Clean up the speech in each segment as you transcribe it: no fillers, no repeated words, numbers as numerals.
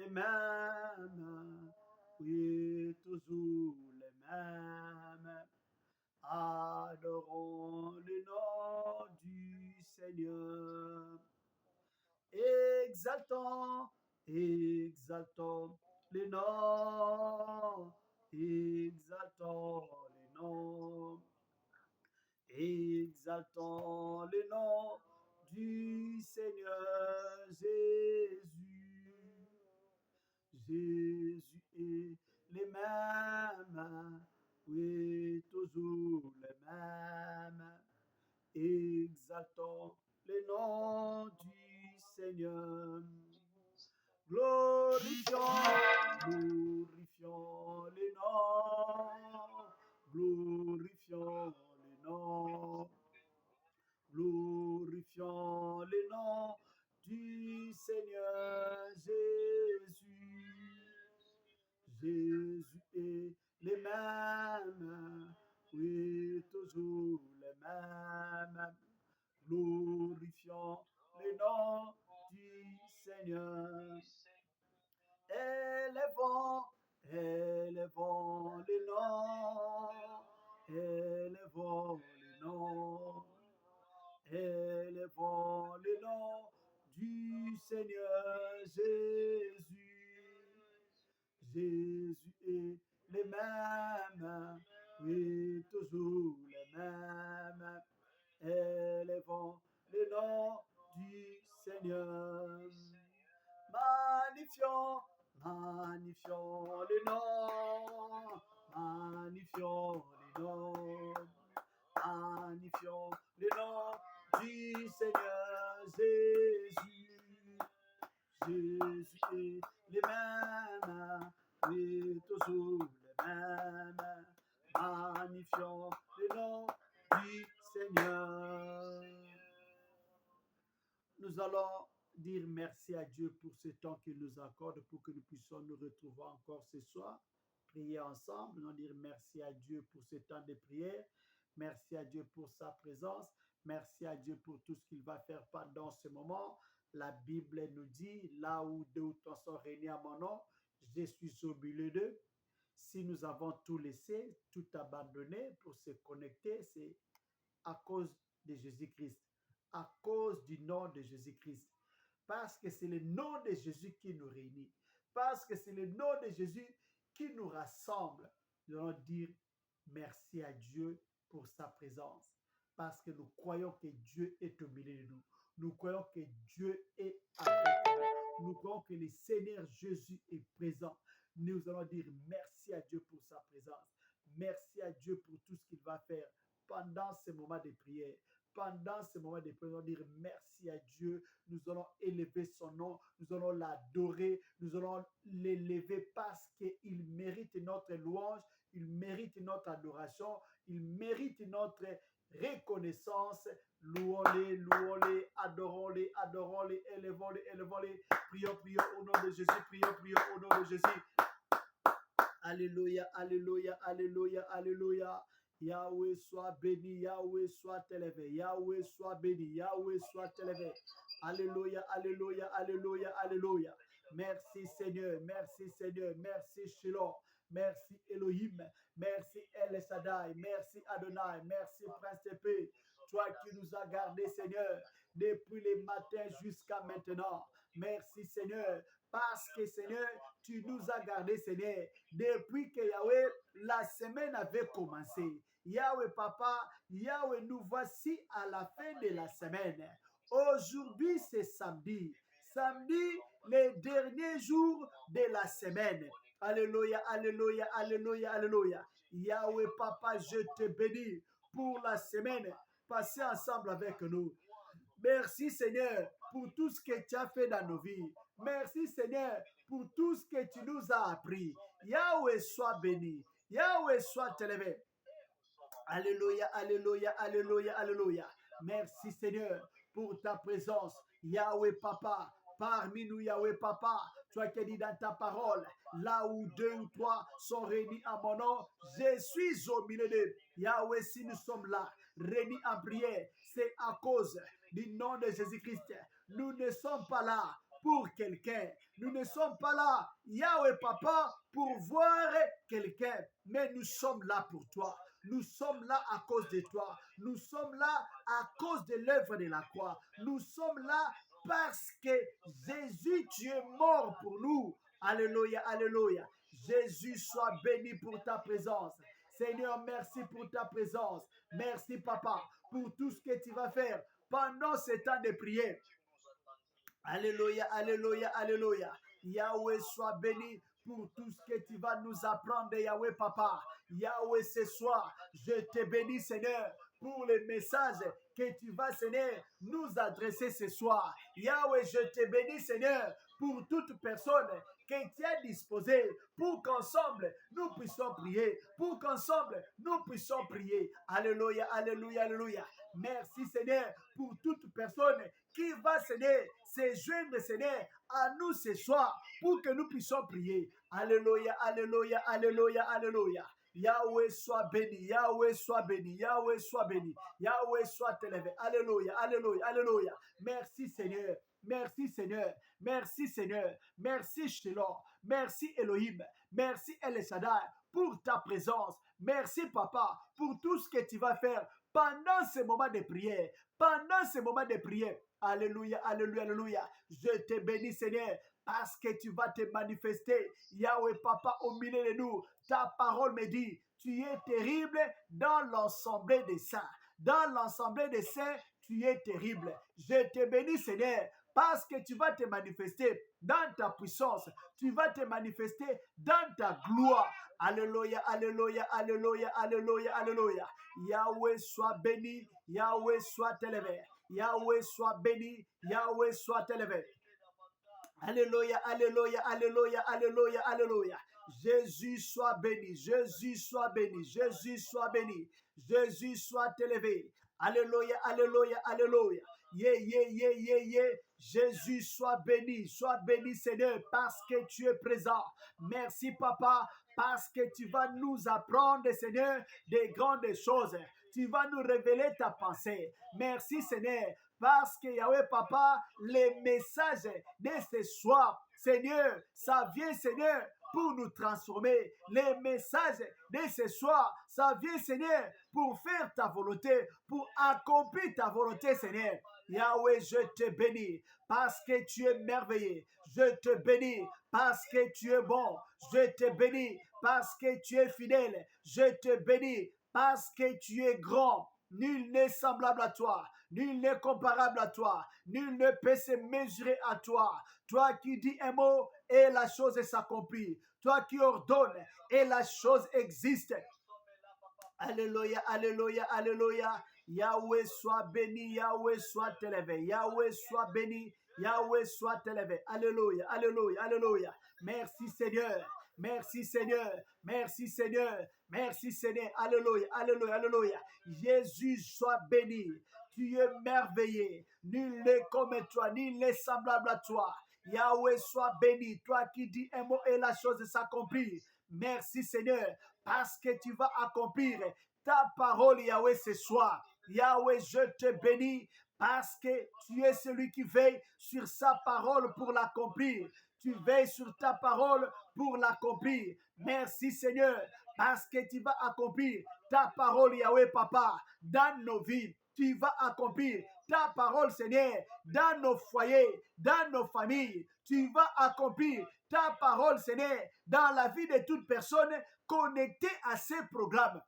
mêmes, oui, toujours les mêmes. Adorons le nom du Seigneur. Exaltons, exaltons le nom, exaltons le nom, exaltons le nom du Seigneur Jésus. Jésus est le même, oui, toujours le même. Exaltons le nom du Seigneur. Glorifions, glorifions le nom, glorifions le nom, glorifions le nom du Seigneur Jésus. Jésus est le même, oui, toujours le même. Glorifions le nom du Seigneur. Élevons, élevons le nom, élevons le nom, élevons le nom du Seigneur Jésus. Jésus est le même, oui, toujours le même. Élevons le nom du Seigneur. Magnifions, magnifions le nom, magnifions le nom, magnifions le nom du Seigneur Jésus. Jésus est le même, oui, toujours le même. Magnifions le nom du Seigneur. Nous allons dire merci à Dieu pour ce temps qu'il nous accorde, pour que nous puissions nous retrouver encore ce soir, prier ensemble. Nous allons dire merci à Dieu pour ce temps de prière. Merci à Dieu pour sa présence. Merci à Dieu pour tout ce qu'il va faire pendant ce moment. La Bible nous dit, là où deux ou trois sont réunis à mon nom, je suis au milieu d'eux. Si nous avons tout laissé, tout abandonné pour se connecter, c'est à cause de Jésus-Christ, à cause du nom de Jésus-Christ. Parce que c'est le nom de Jésus qui nous réunit. Parce que c'est le nom de Jésus qui nous rassemble. Nous allons dire merci à Dieu pour sa présence. Parce que nous croyons que Dieu est au milieu de nous. Nous croyons que Dieu est avec nous. Nous croyons que le Seigneur Jésus est présent. Nous allons dire merci à Dieu pour sa présence. Merci à Dieu pour tout ce qu'il va faire pendant ce moment de prière. Pendant ce moment de prière, nous allons dire merci à Dieu. Nous allons élever son nom. Nous allons l'adorer. Nous allons l'élever parce qu'il mérite notre louange. Il mérite notre adoration. Il mérite notre reconnaissance. Louons-les, louons-les, adorons-les, adorons-les, élevons-les, élevons-les. Prions, prions au nom de Jésus. Prions, prions au nom de Jésus. Alléluia, alléluia, alléluia, alléluia. Yahweh soit béni, Yahweh soit élevé, Yahweh soit béni, Yahweh soit élevé. Alléluia, alléluia, alléluia, alléluia. Merci Seigneur, merci Seigneur, merci Shalom, merci Elohim, merci El Shaddai, merci Adonai, merci Prince de paix. Toi qui nous as gardés Seigneur, depuis le matin jusqu'à maintenant. Merci Seigneur, parce que Seigneur, tu nous as gardés Seigneur, depuis que Yahweh, la semaine avait commencé. Yahweh Papa, Yahweh, nous voici à la fin de la semaine. Aujourd'hui, c'est samedi. Samedi, le dernier jour de la semaine. Alléluia, alléluia, alléluia, alléluia. Yahweh Papa, je te bénis pour la semaine passée ensemble avec nous. Merci Seigneur pour tout ce que tu as fait dans nos vies. Merci Seigneur pour tout ce que tu nous as appris. Yahweh soit béni. Yahweh soit élevé. Alléluia, alléluia, alléluia, alléluia. Merci Seigneur pour ta présence. Yahweh Papa, parmi nous Yahweh Papa, toi qui as dit dans ta parole, là où deux ou trois sont réunis à mon nom, je suis au milieu d'eux. Yahweh, si nous sommes là, réunis en prière, c'est à cause du nom de Jésus-Christ. Nous ne sommes pas là pour quelqu'un. Nous ne sommes pas là, Yahweh Papa, pour voir quelqu'un, mais nous sommes là pour toi. Nous sommes là à cause de toi. Nous sommes là à cause de l'œuvre de la croix. Nous sommes là parce que Jésus, tu es mort pour nous. Alléluia, alléluia. Jésus, sois béni pour ta présence. Seigneur, merci pour ta présence. Merci, Papa, pour tout ce que tu vas faire pendant ce temps de prière. Alléluia, alléluia, alléluia. Yahweh, sois béni pour tout ce que tu vas nous apprendre, Yahweh Papa. Yahweh, ce soir, je te bénis, Seigneur, pour les messages que tu vas, Seigneur, nous adresser ce soir. Yahweh, je te bénis, Seigneur, pour toute personne que tu as disposée pour qu'ensemble nous puissions prier, pour qu'ensemble nous puissions prier. Alléluia, alléluia, alléluia. Merci, Seigneur, pour toute personne qui va, Seigneur, se joindre, Seigneur, à nous ce soir pour que nous puissions prier. Alléluia, alléluia, alléluia, alléluia. Yahweh soit béni, Yahweh soit béni, Yahweh soit béni, Yahweh soit élevé. Alléluia, alléluia, alléluia. Merci Seigneur, merci Seigneur, merci Seigneur, merci Shalom, merci Elohim, merci El Shaddai pour ta présence. Merci Papa pour tout ce que tu vas faire pendant ce moment de prière, pendant ce moment de prière. Alléluia, alléluia, alléluia. Je te bénis Seigneur parce que tu vas te manifester, Yahweh Papa, au milieu de nous. Ta parole me dit, tu es terrible dans l'ensemble des saints. Dans l'ensemble des saints, tu es terrible. Je te bénis, Seigneur, parce que tu vas te manifester dans ta puissance. Tu vas te manifester dans ta gloire. Alléluia, alléluia, alléluia, alléluia, alléluia. Yahweh soit béni, Yahweh soit élevé. Yahweh soit béni, Yahweh soit élevé. Alléluia, alléluia, alléluia, alléluia, alléluia. Jésus soit béni, Jésus soit béni, Jésus soit béni, Jésus soit élevé. Alléluia, alléluia, alléluia. Jésus soit béni Seigneur, parce que tu es présent. Merci Papa, parce que tu vas nous apprendre, Seigneur, des grandes choses. Tu vas nous révéler ta pensée. Merci Seigneur, parce que Yahweh Papa, les messages de ce soir, Seigneur, ça vient Seigneur pour nous transformer. Les messages de ce soir, ça vient Seigneur pour faire ta volonté, pour accomplir ta volonté Seigneur. Yahweh, je te bénis parce que tu es merveilleux. Je te bénis parce que tu es bon. Je te bénis parce que tu es fidèle. Je te bénis parce que tu es grand. Nul n'est semblable à toi, nul n'est comparable à toi, nul ne peut se mesurer à toi. Toi qui dis un mot et la chose s'accomplit. Toi qui ordonnes et la chose existe. Alléluia, alléluia, alléluia. Yahweh soit béni, Yahweh soit élevé. Yahweh soit béni, Yahweh soit élevé. Alléluia, alléluia, alléluia. Merci Seigneur. Merci Seigneur, merci Seigneur, merci Seigneur, alléluia, alléluia, alléluia. Jésus soit béni, tu es merveilleux, nul n'est comme toi, nul n'est semblable à toi. Yahweh soit béni, toi qui dis un mot et la chose s'accomplit. Merci Seigneur, parce que tu vas accomplir ta parole Yahweh ce soir. Yahweh, je te bénis parce que tu es celui qui veille sur sa parole pour l'accomplir. Tu veilles sur ta parole pour l'accomplir. Merci Seigneur, parce que tu vas accomplir ta parole, Yahweh Papa, dans nos vies. Tu vas accomplir ta parole, Seigneur, dans nos foyers, dans nos familles. Tu vas accomplir ta parole, Seigneur, dans la vie de toute personne connectée à ces programmes.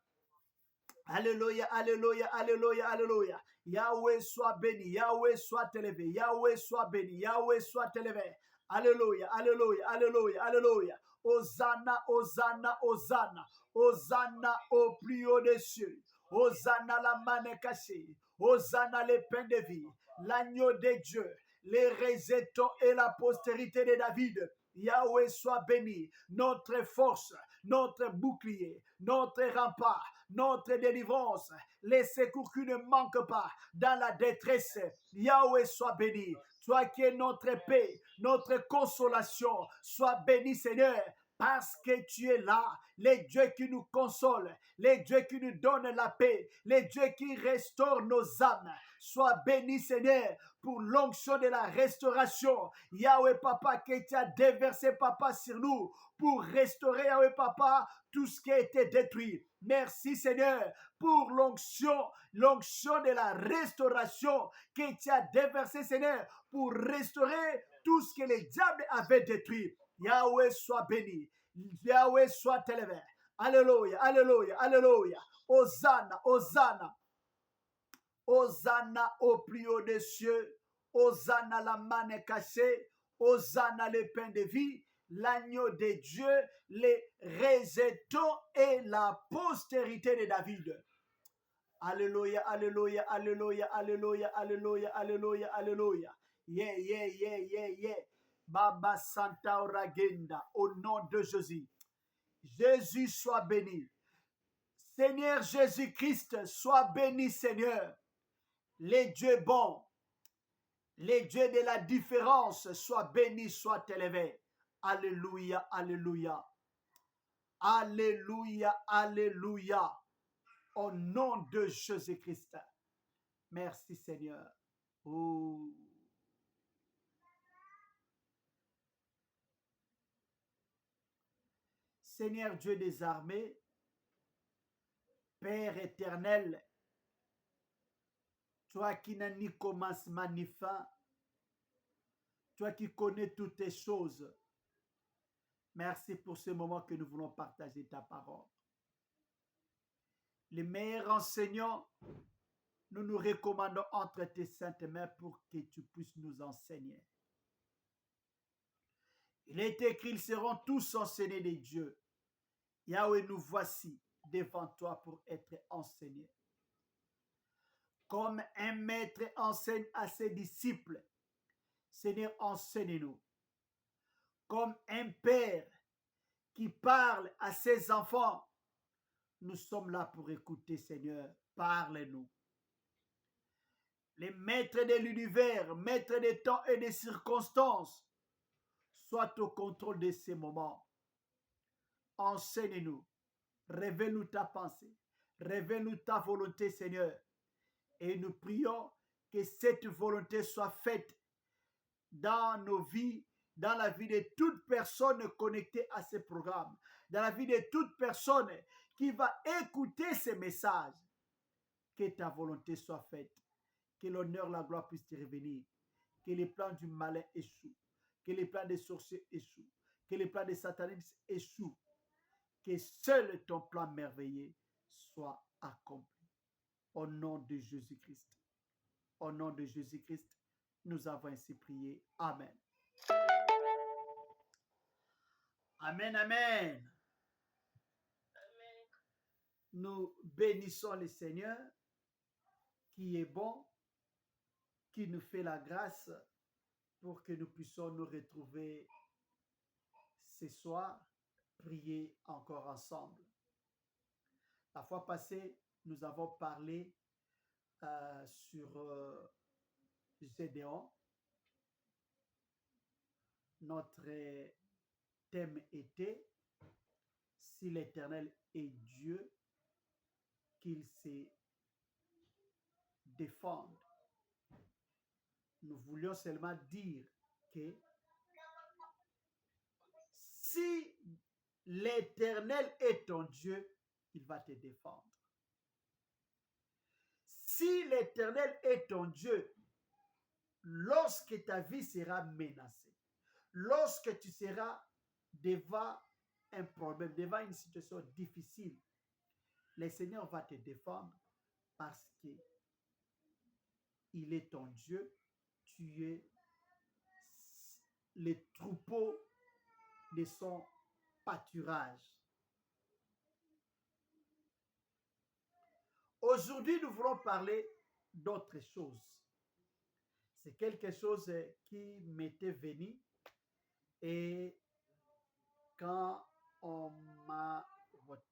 Alléluia, alléluia, alléluia, alléluia. Yahweh soit béni, Yahweh soit élevé, Yahweh soit béni, Yahweh soit élevé. Alléluia, alléluia, alléluia, alléluia. Hosanna, Hosanna, Hosanna. Hosanna au plus haut des cieux. Hosanna la manne cachée. Hosanna les pains de vie. L'agneau de Dieu. Les résétons et la postérité de David. Yahweh soit béni, notre force, notre bouclier, notre rempart, notre délivrance, les secours qui ne manquent pas dans la détresse. Yahweh soit béni, toi qui es notre paix, notre consolation, sois béni Seigneur, parce que tu es là, les dieux qui nous consolent, les dieux qui nous donnent la paix, les dieux qui restaurent nos âmes. Sois béni, Seigneur, pour l'onction de la restauration. Yahweh Papa, que tu as déversé, Papa, sur nous, pour restaurer, Yahweh Papa, tout ce qui a été détruit. Merci, Seigneur, pour l'onction de la restauration que tu as déversé, Seigneur, pour restaurer tout ce que les diables avaient détruit. Yahweh soit béni. Yahweh soit élevé. Alléluia, alléluia, alléluia. Hosanna, Hosanna. Hosanna au plus haut des cieux. Hosanna la manne cachée. Hosanna le pain de vie. L'agneau de Dieu, les résétons et la postérité de David. Alléluia, alléluia, alléluia, alléluia, alléluia, alléluia, alléluia. Yeah, yeah, yeah, yeah, yeah. Baba Santa Oragenda, au nom de Jésus. Jésus soit béni. Seigneur Jésus-Christ, sois béni, Seigneur. Les dieux bons, les dieux de la différence, sois béni, sois élevé. Alléluia, alléluia. Alléluia, alléluia. Au nom de Jésus-Christ. Merci, Seigneur. Oh. Seigneur Dieu des armées, Père éternel, toi qui n'as ni commencement ni fin, toi qui connais toutes tes choses, merci pour ce moment que nous voulons partager ta parole. Les meilleurs enseignants, nous nous recommandons entre tes saintes mains pour que tu puisses nous enseigner. Il est écrit, ils seront tous enseignés de Dieu. Yahweh, nous voici devant toi pour être enseignés. Comme un maître enseigne à ses disciples, Seigneur, enseigne-nous. Comme un père qui parle à ses enfants, nous sommes là pour écouter, Seigneur. Parle-nous. Les maîtres de l'univers, maîtres des temps et des circonstances, soient au contrôle de ces moments. Enseigne-nous. Révèle-nous ta pensée. Révèle-nous ta volonté, Seigneur. Et nous prions que cette volonté soit faite dans nos vies, dans la vie de toute personne connectée à ce programme, dans la vie de toute personne qui va écouter ces messages. Que ta volonté soit faite, que l'honneur, la gloire puissent te revenir, que les plans du malin échouent, que les plans des sorciers échouent, que les plans des satanistes échouent, que seul ton plan merveilleux soit accompli. Au nom de Jésus-Christ. Au nom de Jésus-Christ, nous avons ainsi prié. Amen. Amen, amen. Nous bénissons le Seigneur qui est bon, qui nous fait la grâce pour que nous puissions nous retrouver ce soir, prier encore ensemble. La fois passée, nous avons parlé sur Gédéon. Notre thème était « Si l'Éternel est Dieu, qu'il se défende ». Nous voulions seulement dire que si l'Éternel est ton Dieu, il va te défendre. Si l'Éternel est ton Dieu, lorsque ta vie sera menacée, lorsque tu seras devant un problème, devant une situation difficile, le Seigneur va te défendre parce qu'il est ton Dieu, tu es le troupeau de son pâturage. Aujourd'hui, nous voulons parler d'autre chose. C'est quelque chose qui m'était venu et quand on m'a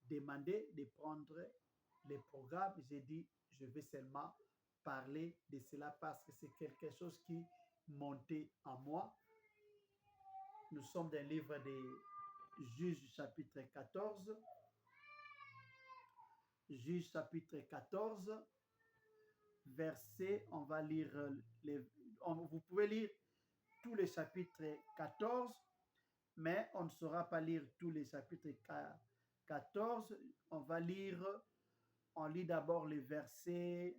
demandé de prendre les programmes, j'ai dit je vais seulement parler de cela parce que c'est quelque chose qui montait en moi. Nous sommes dans le livre de Juge chapitre 14. Juge chapitre 14, verset, on va lire vous pouvez lire tous les chapitres 14, mais on ne saura pas lire tous les chapitres 14. On lit d'abord les versets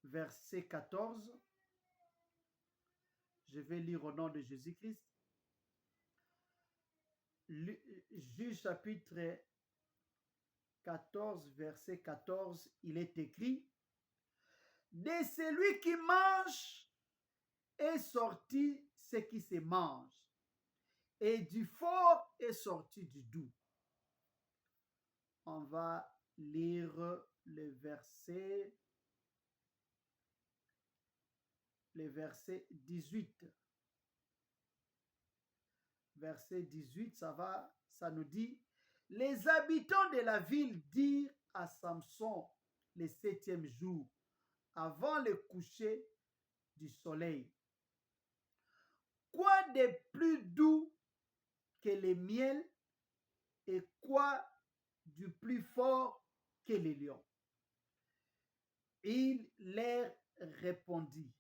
verset 14. Je vais lire au nom de Jésus-Christ. Juge chapitre 14, verset 14, il est écrit: de celui qui mange est sorti ce qui se mange, et du fort est sorti du doux. On va lire le verset 18. Verset 18, ça nous dit: les habitants de la ville dirent à Samson le 7e jour, avant le coucher du soleil: quoi de plus doux que le miel, et quoi du plus fort que les lions? Il leur répondit: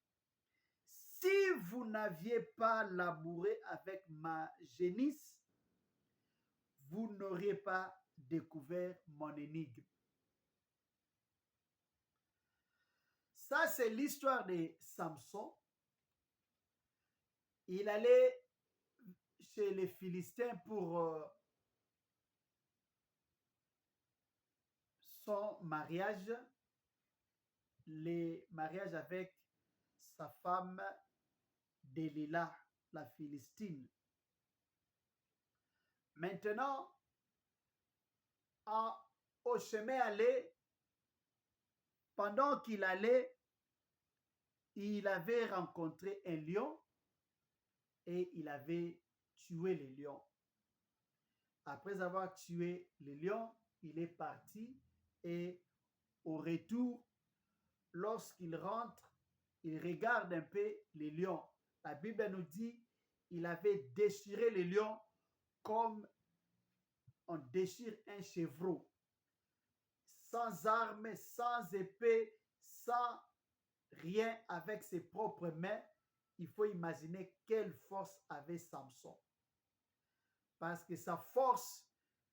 si vous n'aviez pas labouré avec ma génisse, vous n'auriez pas découvert mon énigme. Ça, c'est l'histoire de Samson. Il allait chez les Philistins pour son mariage, les mariages avec sa femme Delilah, la Philistine. Maintenant, au chemin aller, pendant qu'il allait, il avait rencontré un lion et il avait tué le lion. Après avoir tué le lion, il est parti et au retour, lorsqu'il rentre, il regarde un peu les lions. La Bible nous dit qu'il avait déchiré les lions comme on déchire un chevreau, sans armes, sans épée, sans rien, avec ses propres mains. Il faut imaginer quelle force avait Samson. Parce que sa force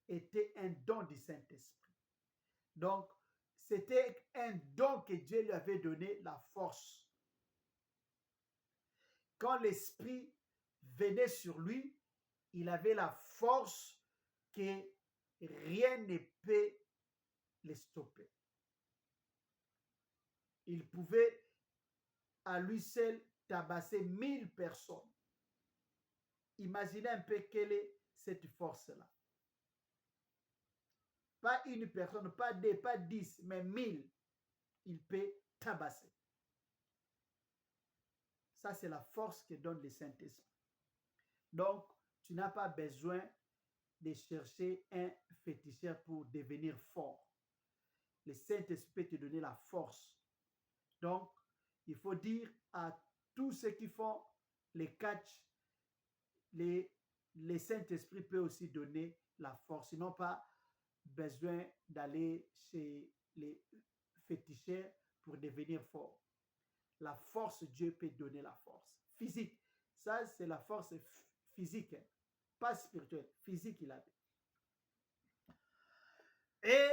était un don du Saint-Esprit. Donc, c'était un don que Dieu lui avait donné, la force. Quand l'Esprit venait sur lui, il avait la force que rien ne peut le stopper. Il pouvait à lui seul tabasser 1000 personnes. Imaginez un peu quelle est cette force-là. Pas une personne, pas deux, pas 10, mais 1000, il peut tabasser. Ça, c'est la force que donne le Saint-Esprit. Donc, tu n'as pas besoin de chercher un féticheur pour devenir fort. Le Saint-Esprit peut te donner la force. Donc, il faut dire à tous ceux qui font les catchs, le Saint-Esprit peut aussi donner la force. Ils n'ont pas besoin d'aller chez les féticheurs pour devenir fort. La force, Dieu peut donner la force physique. Ça, c'est la force physique, pas spirituelle, physique il avait. Et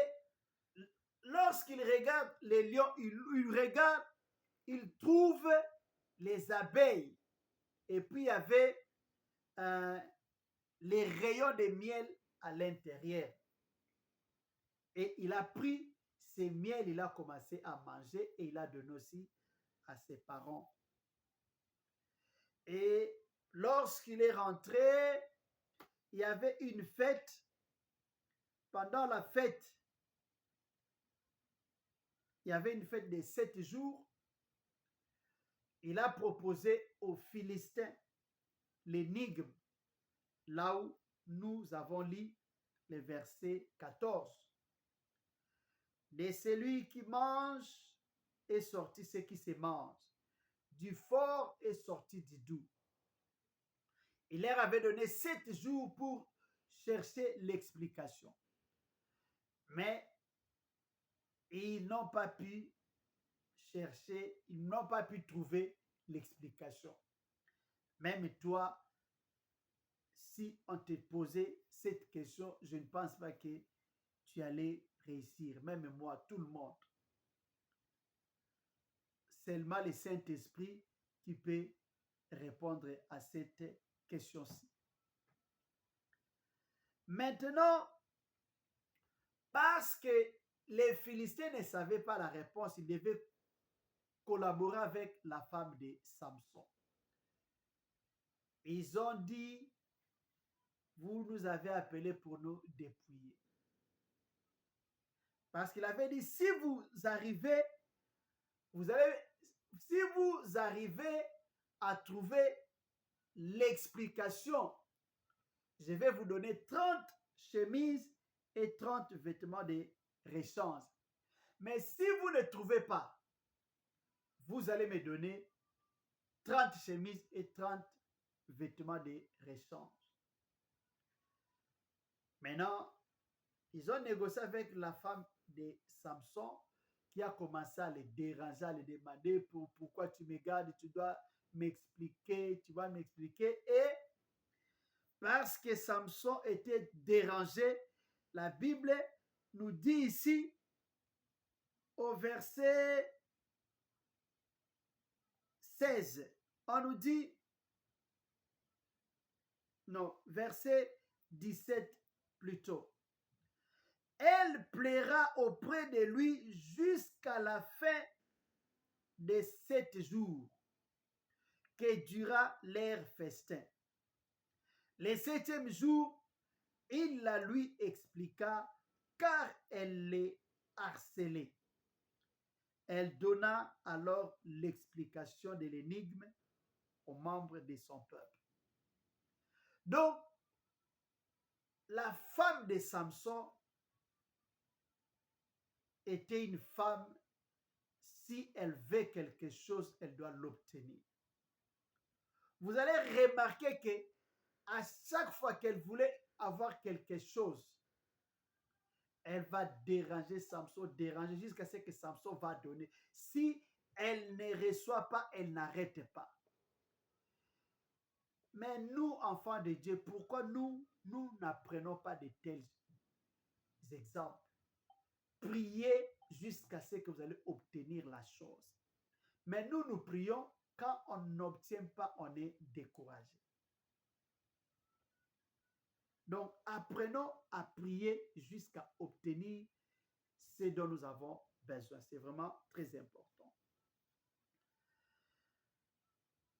lorsqu'il regarde les lions, il regarde, il trouve les abeilles. Et puis il y avait les rayons de miel à l'intérieur. Et il a pris ces miels, il a commencé à manger et il a donné aussi à ses parents. Et lorsqu'il est rentré, il y avait une fête. Pendant la fête, il y avait une fête de 7 jours. Il a proposé aux Philistins l'énigme, là où nous avons lu le verset 14. De celui qui mange est sorti ce qui se mange. Du fort est sorti du doux. Il leur avait donné 7 jours pour chercher l'explication. Mais ils n'ont pas pu chercher, ils n'ont pas pu trouver l'explication. Même toi, si on te posait cette question, je ne pense pas que tu allais réussir. Même moi, tout le monde. Seulement le Saint-Esprit qui peut répondre à cette question-ci. Maintenant, parce que les Philistins ne savaient pas la réponse, ils devaient collaborer avec la femme de Samson. Ils ont dit, vous nous avez appelés pour nous dépouiller. Parce qu'il avait dit, si vous arrivez à trouver l'explication, je vais vous donner 30 chemises et 30 vêtements de rechange. Mais si vous ne trouvez pas, vous allez me donner 30 chemises et 30 vêtements de rechange. Maintenant, ils ont négocié avec la femme de Samson qui a commencé à les déranger, à les demander pourquoi tu me gardes, tu dois m'expliquer, tu vas m'expliquer. Et parce que Samson était dérangé, la Bible nous dit ici au verset 16, on nous dit, non, verset 17 plutôt. Elle plaira auprès de lui jusqu'à la fin de 7 jours que dura leur festin. Le 7e jour, il la lui expliqua car elle les harcelait. Elle donna alors l'explication de l'énigme aux membres de son peuple. Donc, la femme de Samson était une femme, si elle veut quelque chose, elle doit l'obtenir. Vous allez remarquer que à chaque fois qu'elle voulait avoir quelque chose, elle va déranger Samson, déranger jusqu'à ce que Samson va donner. Si elle ne reçoit pas, elle n'arrête pas. Mais nous, enfants de Dieu, pourquoi nous n'apprenons pas de tels exemples? Priez jusqu'à ce que vous allez obtenir la chose. Mais nous prions, quand on n'obtient pas, on est découragé. Donc, apprenons à prier jusqu'à obtenir ce dont nous avons besoin. C'est vraiment très important.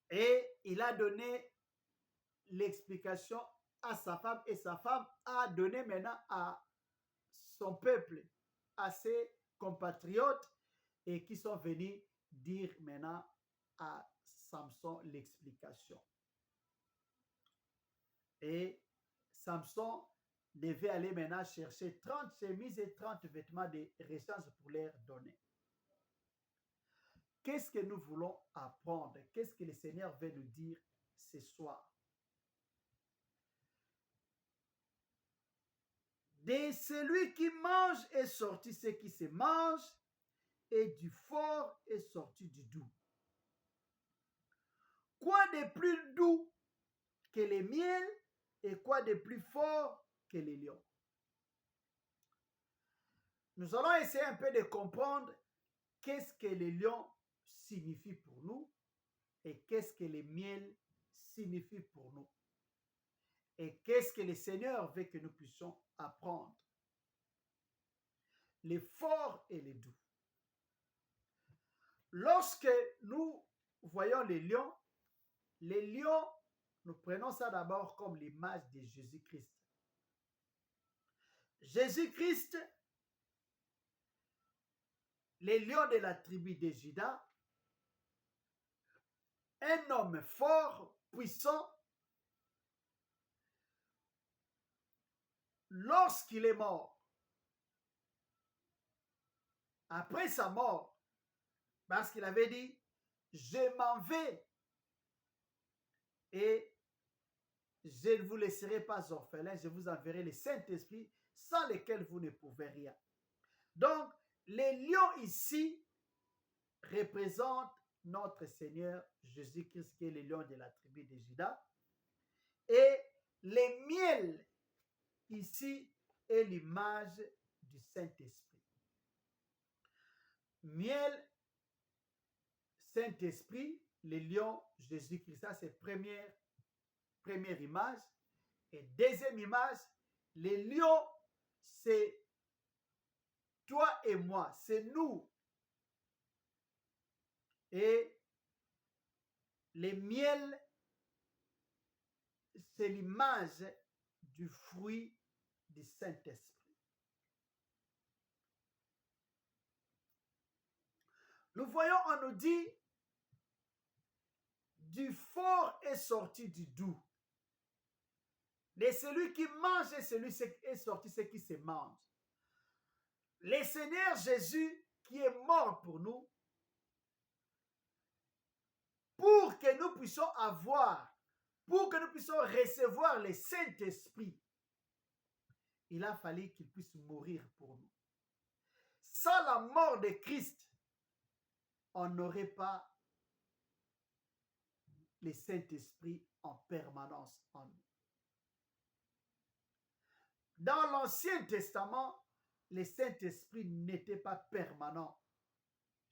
Et il a donné l'explication à sa femme et sa femme a donné maintenant à son peuple, à ses compatriotes et qui sont venus dire maintenant à Samson l'explication. Et Samson devait aller maintenant chercher 30 chemises et 30 vêtements de rechange pour leur donner. Qu'est-ce que nous voulons apprendre? Qu'est-ce que le Seigneur veut nous dire ce soir? De celui qui mange est sorti ce qui se mange, et du fort est sorti du doux. Quoi de plus doux que le miel et quoi de plus fort que les lions? Nous allons essayer un peu de comprendre qu'est-ce que les lions signifient pour nous et qu'est-ce que le miel signifie pour nous. Et qu'est-ce que le Seigneur veut que nous puissions apprendre? Les forts et les doux. Lorsque nous voyons les lions, nous prenons ça d'abord comme l'image de Jésus-Christ. Jésus-Christ, les lions de la tribu de Juda, un homme fort, puissant, lorsqu'il est mort, après sa mort, Parce qu'il avait dit, je m'en vais et je ne vous laisserai pas orphelins, je vous enverrai le Saint-Esprit sans lequel vous ne pouvez rien. Donc, les lions ici représentent notre Seigneur Jésus-Christ qui est le lion de la tribu de Juda. Et les miels ici est l'image du Saint-Esprit. Miel, Saint-Esprit, les lions, Jésus-Christ, ça c'est première image. Et deuxième image, les lions, c'est toi et moi, c'est nous. Et les miels, c'est l'image du fruit du Saint-Esprit. Nous voyons, on nous dit, du fort est sorti du doux. De celui qui mange et celui est sorti ce qui se mange. Le Seigneur Jésus qui est mort pour nous, pour que nous puissions avoir, pour que nous puissions recevoir le Saint-Esprit, il a fallu qu'il puisse mourir pour nous. Sans la mort de Christ, on n'aurait pas le Saint-Esprit en permanence en nous. Dans l'Ancien Testament, le Saint-Esprit n'était pas permanent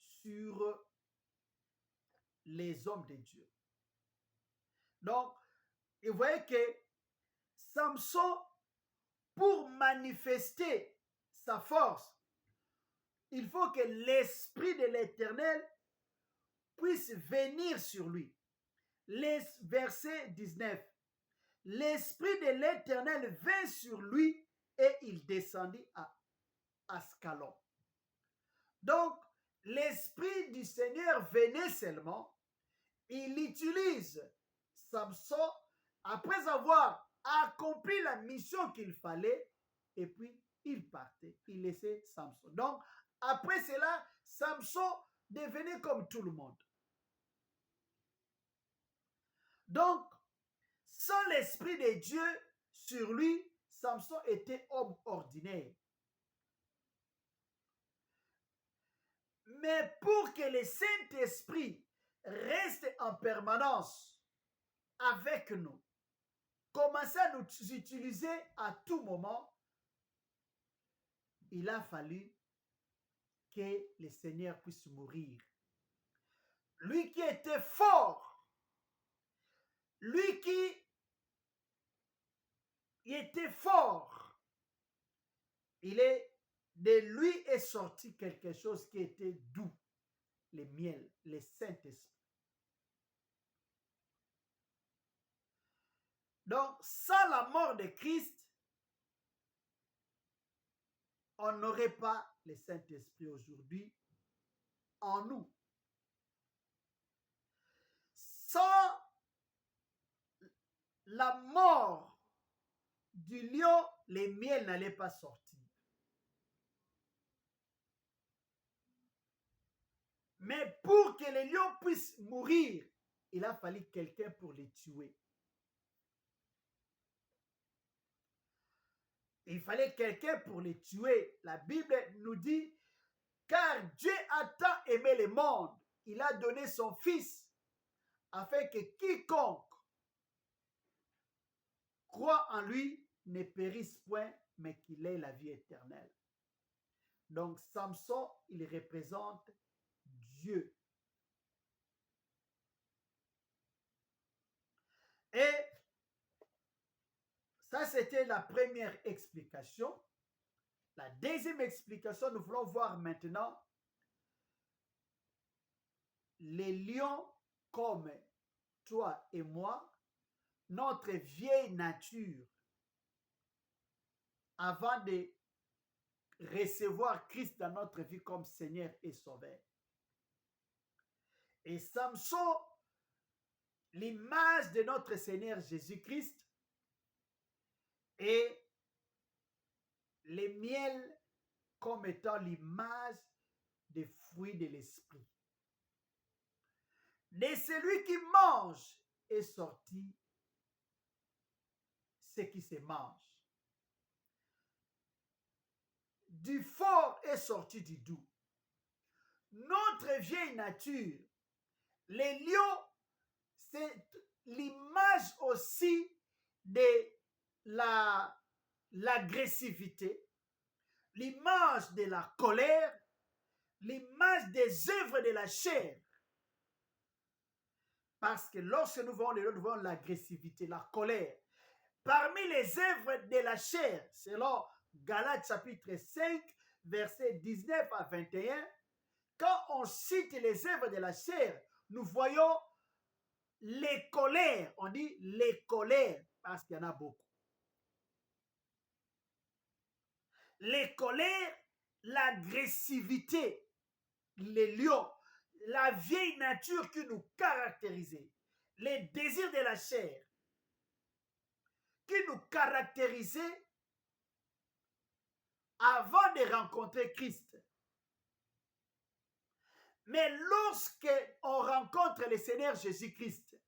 sur les hommes de Dieu. Donc, vous voyez que Samson, pour manifester sa force, il faut que l'Esprit de l'Éternel puisse venir sur lui. Verset 19. L'Esprit de l'Éternel vint sur lui et il descendit à Ascalon. Donc, l'Esprit du Seigneur venait seulement. Il utilise Samson après avoir accompli la mission qu'il fallait et puis il partait. Il laissait Samson. Donc, après cela, Samson devenait comme tout le monde. Donc, sans l'Esprit de Dieu sur lui, Samson était homme ordinaire. Mais pour que le Saint-Esprit reste en permanence avec nous, commence à nous utiliser à tout moment, il a fallu que le Seigneur puisse mourir. Lui qui était fort, lui qui était fort, de lui est sorti quelque chose qui était doux, le miel, le Saint-Esprit. Donc, sans la mort de Christ, on n'aurait pas le Saint-Esprit aujourd'hui en nous. Sans la mort du lion, les miels n'allaient pas sortir. Mais pour que les lions puissent mourir, il a fallu quelqu'un pour les tuer. Il fallait quelqu'un pour les tuer. La Bible nous dit, car Dieu a tant aimé le monde, il a donné son Fils, afin que quiconque croit en lui ne périsse point, mais qu'il ait la vie éternelle. Donc Samson, il représente Dieu. Et ça, c'était la première explication. La deuxième explication, nous voulons voir maintenant les lions comme toi et moi, notre vieille nature, avant de recevoir Christ dans notre vie comme Seigneur et Sauveur. Et Samson, l'image de notre Seigneur Jésus-Christ, et les miels comme étant l'image des fruits de l'esprit. De celui qui mange est sorti ce qui se mange. Du fort est sorti du doux. Notre vieille nature, les lions, c'est l'image aussi de l'agressivité, l'image de la colère, l'image des œuvres de la chair. Parce que lorsque nous voyons l'agressivité, la colère, parmi les œuvres de la chair, selon Galates chapitre 5, versets 19 à 21, quand on cite les œuvres de la chair, nous voyons les colères. On dit les colères parce qu'il y en a beaucoup. Les colères, l'agressivité, les lions, la vieille nature qui nous caractérisait, les désirs de la chair qui nous caractérisaient avant de rencontrer Christ. Mais lorsqu'on rencontre le Seigneur Jésus-Christ,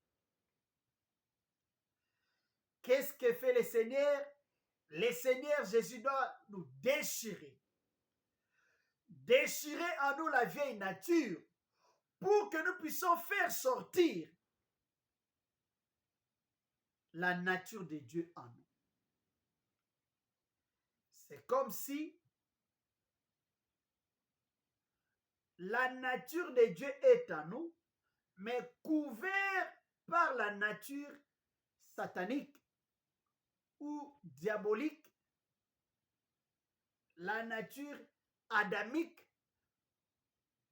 qu'est-ce que fait le Seigneur? Le Seigneur Jésus doit nous déchirer. Déchirer en nous la vieille nature pour que nous puissions faire sortir la nature de Dieu en nous. C'est comme si la nature de Dieu est en nous, mais couvert par la nature satanique ou diabolique, la nature adamique,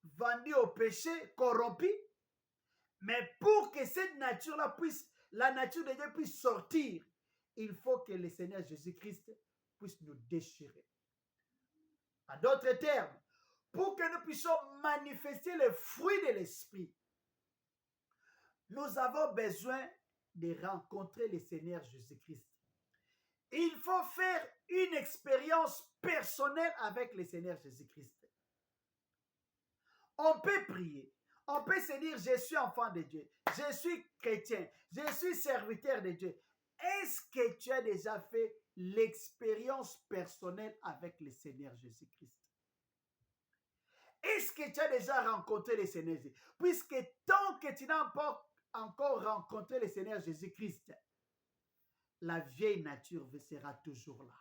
vendue au péché, corrompue. Mais pour que cette nature-là puisse, la nature de Dieu puisse sortir, il faut que le Seigneur Jésus-Christ puisse nous déchirer. En d'autres termes, pour que nous puissions manifester les fruits de l'Esprit, nous avons besoin de rencontrer le Seigneur Jésus-Christ. Il faut faire une expérience personnelle avec le Seigneur Jésus-Christ. On peut prier. On peut se dire, je suis enfant de Dieu, je suis chrétien, je suis serviteur de Dieu. Est-ce que tu as déjà fait l'expérience personnelle avec le Seigneur Jésus-Christ? Est-ce que tu as déjà rencontré le Seigneur Jésus? Puisque tant que tu n'as pas encore rencontré le Seigneur Jésus-Christ, la vieille nature sera toujours là.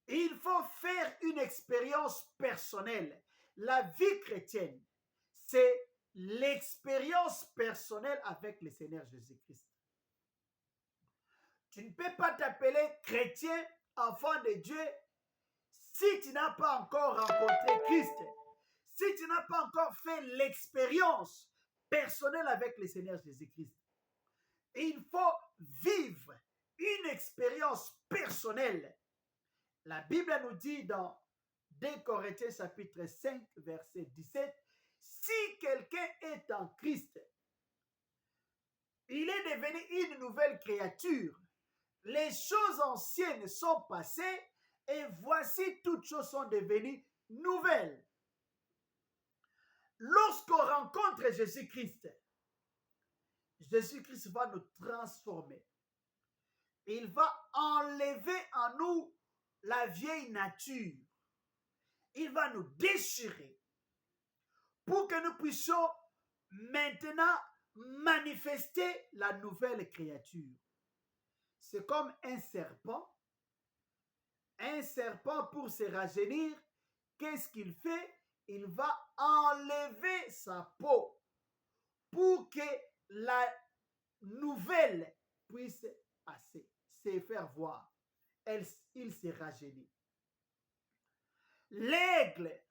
Il faut faire une expérience personnelle. La vie chrétienne, c'est l'expérience personnelle avec le Seigneur Jésus-Christ. Tu ne peux pas t'appeler chrétien, enfant de Dieu, si tu n'as pas encore rencontré Christ, si tu n'as pas encore fait l'expérience personnelle avec le Seigneur Jésus-Christ. Il faut vivre une expérience personnelle. La Bible nous dit dans 2 Corinthiens chapitre 5, verset 17, si quelqu'un est en Christ, il est devenu une nouvelle créature. Les choses anciennes sont passées et voici toutes choses sont devenues nouvelles. Lorsqu'on rencontre Jésus-Christ, Jésus-Christ va nous transformer. Il va enlever en nous la vieille nature. Il va nous déchirer pour que nous puissions maintenant manifester la nouvelle créature. C'est comme un serpent. Un serpent, pour se rajeunir, qu'est-ce qu'il fait? Il va enlever sa peau pour que la nouvelle puisse passer, se faire voir. Il se rajeunit. L'aigle,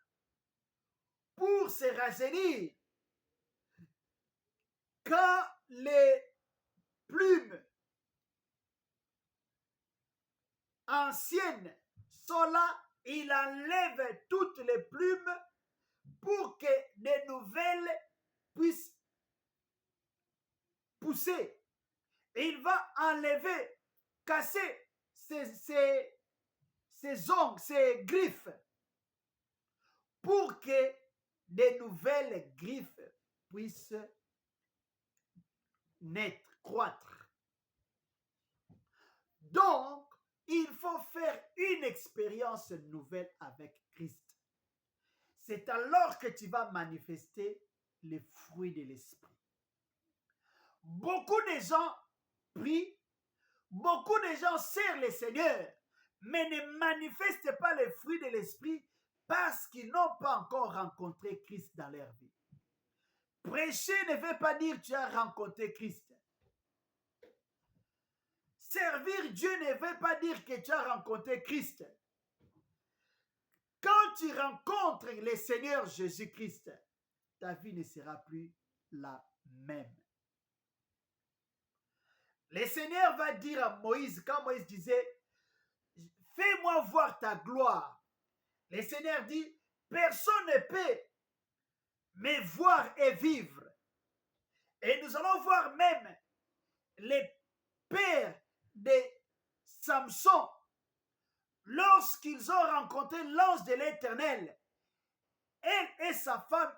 pour se rajeunir, quand les plumes anciennes sont là, il enlève toutes les plumes pour que des nouvelles puissent pousser. Il va enlever, casser ses ongles, ses griffes, pour que des nouvelles griffes puisse naître, croître. Donc, il faut faire une expérience nouvelle avec Christ. C'est alors que tu vas manifester les fruits de l'esprit. Beaucoup de gens prient, beaucoup de gens servent le Seigneur, mais ne manifestent pas les fruits de l'esprit parce qu'ils n'ont pas encore rencontré Christ dans leur vie. Prêcher ne veut pas dire que tu as rencontré Christ. Servir Dieu ne veut pas dire que tu as rencontré Christ. Quand tu rencontres le Seigneur Jésus-Christ, ta vie ne sera plus la même. Le Seigneur va dire à Moïse, quand Moïse disait, fais-moi voir ta gloire. Le Seigneur dit, personne ne peut me voir et vivre. Et nous allons voir même les pères de Samson, lorsqu'ils ont rencontré l'ange de l'Éternel, elle et sa femme,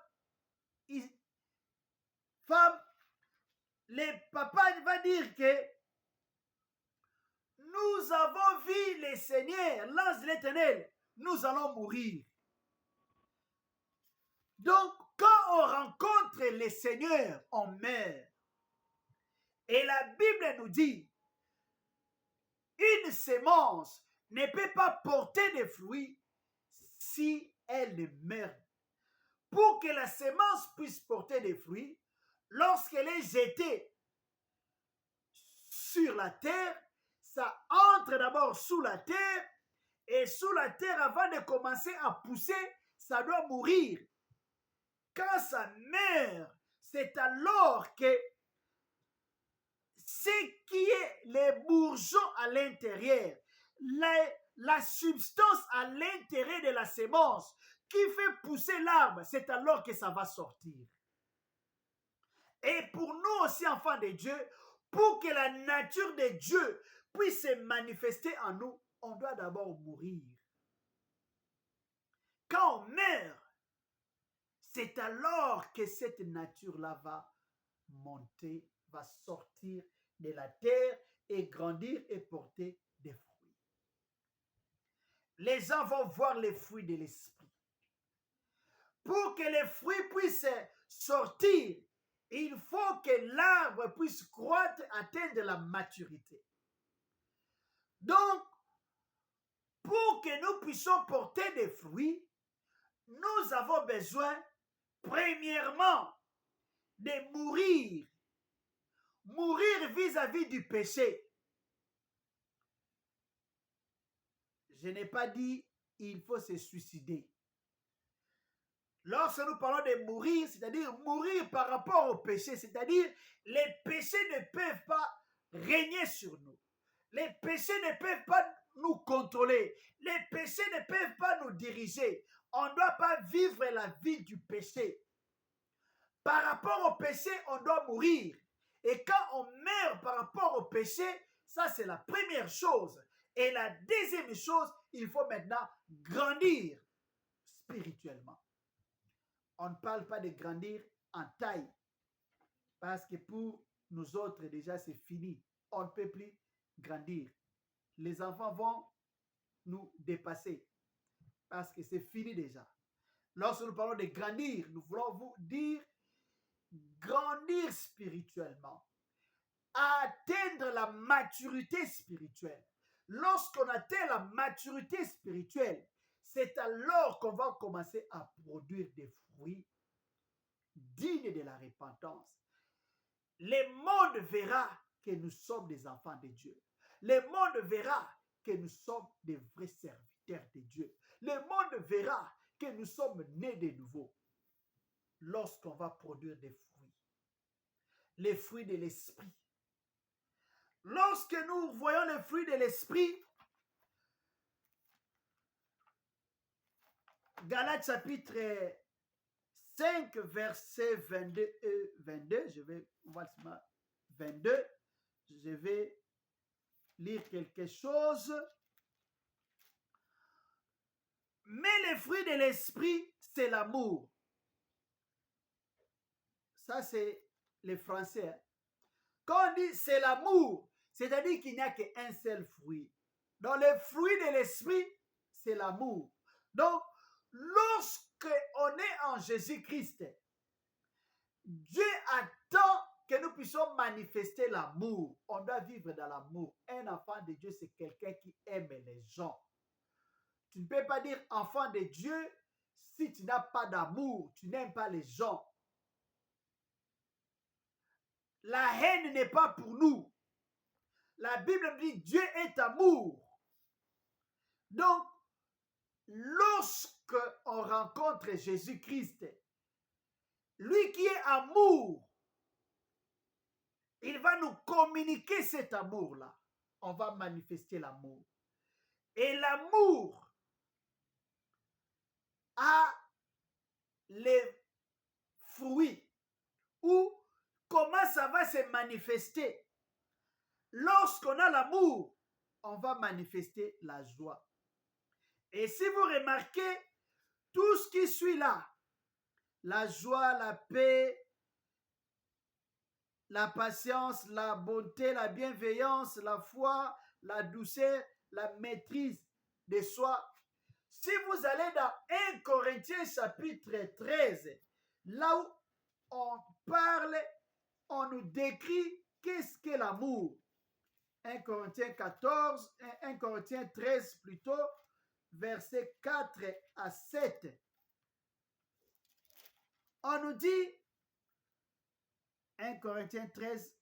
le papa va dire que nous avons vu le Seigneur, l'ange de l'Éternel, nous allons mourir. Donc, quand on rencontre le Seigneur, on meurt. Et la Bible nous dit, une semence ne peut pas porter de fruits si elle ne meurt. Pour que la semence puisse porter des fruits, lorsqu'elle est jetée sur la terre, ça entre d'abord sous la terre, et sous la terre, avant de commencer à pousser, ça doit mourir. Quand ça meurt, c'est alors que ce qui est les bourgeons à l'intérieur, la substance à l'intérieur de la semence qui fait pousser l'arbre, c'est alors que ça va sortir. Et pour nous aussi, enfants de Dieu, pour que la nature de Dieu puisse se manifester en nous, on doit d'abord mourir. Quand on meurt, c'est alors que cette nature-là va monter, va sortir de la terre et grandir et porter des fruits. Les gens vont voir les fruits de l'esprit. Pour que les fruits puissent sortir, il faut que l'arbre puisse croître, atteindre la maturité. Donc, pour que nous puissions porter des fruits, nous avons besoin, premièrement, de mourir. Mourir vis-à-vis du péché. Je n'ai pas dit il faut se suicider. Lorsque nous parlons de mourir, c'est-à-dire mourir par rapport au péché, c'est-à-dire les péchés ne peuvent pas régner sur nous. Les péchés ne peuvent pas nous contrôler. Les péchés ne peuvent pas nous diriger. On ne doit pas vivre la vie du péché. Par rapport au péché, on doit mourir. Et quand on meurt par rapport au péché, ça c'est la première chose. Et la deuxième chose, il faut maintenant grandir spirituellement. On ne parle pas de grandir en taille. Parce que pour nous autres, déjà, c'est fini. On ne peut plus grandir. Les enfants vont nous dépasser. Parce que c'est fini déjà. Lorsque nous parlons de grandir, nous voulons vous dire grandir spirituellement. Atteindre la maturité spirituelle. Lorsqu'on atteint la maturité spirituelle, c'est alors qu'on va commencer à produire des fruits dignes de la repentance. Le monde verra que nous sommes des enfants de Dieu. Le monde verra que nous sommes des vrais serviteurs de Dieu. Le monde verra que nous sommes nés de nouveau lorsqu'on va produire des fruits. Les fruits de l'esprit. Lorsque nous voyons les fruits de l'esprit, Galates chapitre 5, verset 22, je vais lire quelque chose. Mais les fruits de l'esprit, c'est l'amour, Ça, c'est les Français. Hein. Quand on dit c'est l'amour, c'est-à-dire qu'il n'y a qu'un seul fruit. Donc, le fruit de l'esprit, c'est l'amour. Donc, lorsque on est en Jésus-Christ, Dieu attend que nous puissions manifester l'amour. On doit vivre dans l'amour. Un enfant de Dieu, c'est quelqu'un qui aime les gens. Tu ne peux pas dire enfant de Dieu si tu n'as pas d'amour, tu n'aimes pas les gens. La haine n'est pas pour nous. La Bible dit Dieu est amour. Donc, lorsque on rencontre Jésus-Christ, lui qui est amour, il va nous communiquer cet amour-là. On va manifester l'amour. Et l'amour a les fruits ou comment ça va se manifester. Lorsqu'on a l'amour, on va manifester la joie. Et si vous remarquez, tout ce qui suit là, la joie, la paix, la patience, la bonté, la bienveillance, la foi, la douceur, la maîtrise de soi. Si vous allez dans 1 Corinthiens chapitre 13, là où on parle, on nous décrit qu'est-ce qu'est l'amour. 1 Corinthiens 14, 1 Corinthiens 13 plutôt, versets 4 à 7. On nous dit, 1 Corinthiens 13,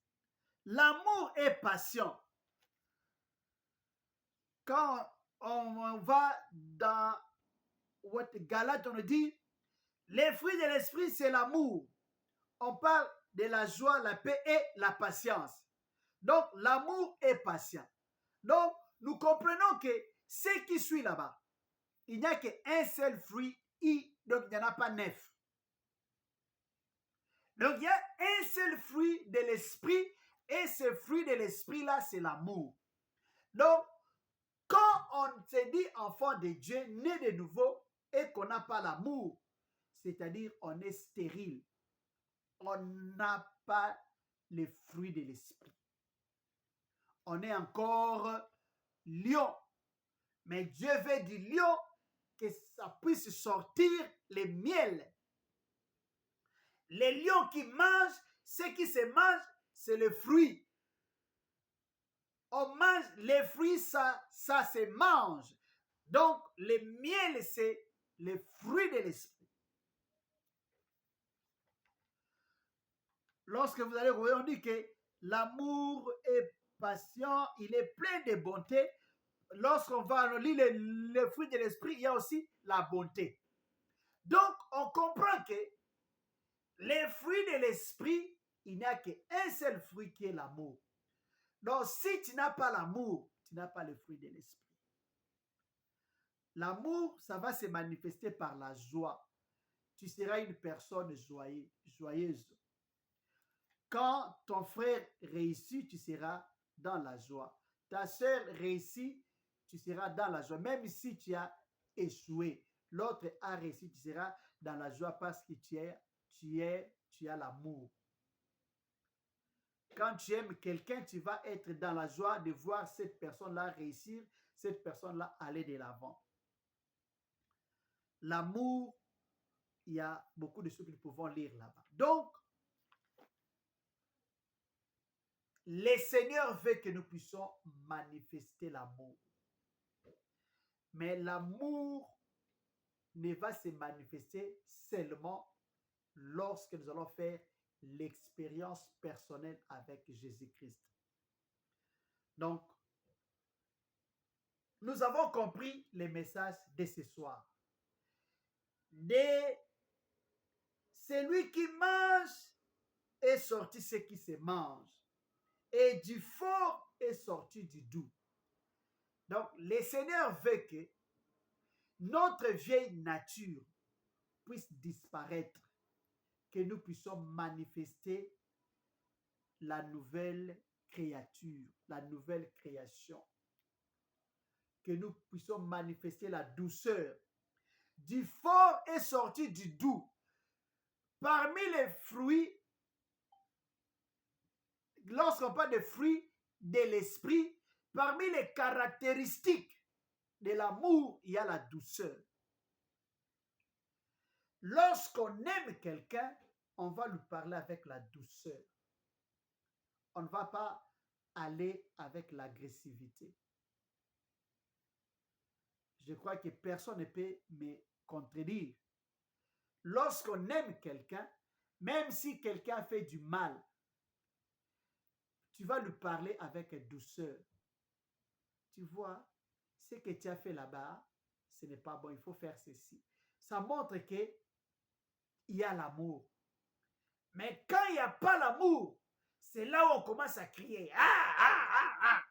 l'amour est patient. Quand on va dans Galates, on nous dit, les fruits de l'esprit, c'est l'amour. On parle de la joie, la paix et la patience. Donc, l'amour est patient. Donc, nous comprenons que ce qui suit là-bas, il n'y a qu'un seul fruit, donc il n'y en a pas 9. Donc, il y a un seul fruit de l'esprit, et ce fruit de l'esprit-là, c'est l'amour. Donc, quand on se dit enfant de Dieu, né de nouveau, et qu'on n'a pas l'amour, c'est-à-dire on est stérile, on n'a pas les fruits de l'esprit. On est encore lion. Mais Dieu veut du lion que ça puisse sortir les miels. Les lions qui mangent, ce qui se mange, c'est le fruit. On mange les fruits, ça se mange. Donc, le miel, c'est le fruit de l'esprit. Lorsque vous allez voir, on dit que l'amour est patient, il est plein de bonté. Lorsqu'on va lire les fruits de l'esprit, il y a aussi la bonté. Donc, on comprend que les fruits de l'esprit, il n'y a qu'un seul fruit qui est l'amour. Donc, si tu n'as pas l'amour, tu n'as pas le fruit de l'esprit. L'amour, ça va se manifester par la joie. Tu seras une personne joyeuse. Quand ton frère réussit, tu seras dans la joie. Ta sœur réussit, tu seras dans la joie. Même si tu as échoué, l'autre a réussi, tu seras dans la joie parce que tu as l'amour. Quand tu aimes quelqu'un, tu vas être dans la joie de voir cette personne-là réussir, cette personne-là aller de l'avant. L'amour, il y a beaucoup de choses que nous pouvons lire là-bas. Donc, le Seigneur veut que nous puissions manifester l'amour. Mais l'amour ne va se manifester seulement lorsque nous allons faire l'expérience personnelle avec Jésus-Christ. Donc, nous avons compris le message de ce soir. De celui qui mange est sorti ce qui se mange. Et du fort est sorti du doux. Donc, le Seigneur veut que notre vieille nature puisse disparaître, que nous puissions manifester la nouvelle créature, la nouvelle création, que nous puissions manifester la douceur. Du fort est sorti du doux. Parmi les fruits, lorsqu'on parle de fruits de l'esprit, parmi les caractéristiques de l'amour, il y a la douceur. Lorsqu'on aime quelqu'un, on va lui parler avec la douceur. On ne va pas aller avec l'agressivité. Je crois que personne ne peut me contredire. Lorsqu'on aime quelqu'un, même si quelqu'un fait du mal, tu vas lui parler avec douceur. Tu vois, ce que tu as fait là-bas, ce n'est pas bon, il faut faire ceci. Ça montre qu'il y a l'amour. Mais quand il n'y a pas l'amour, c'est là où on commence à crier. Ah, ah, ah, ah.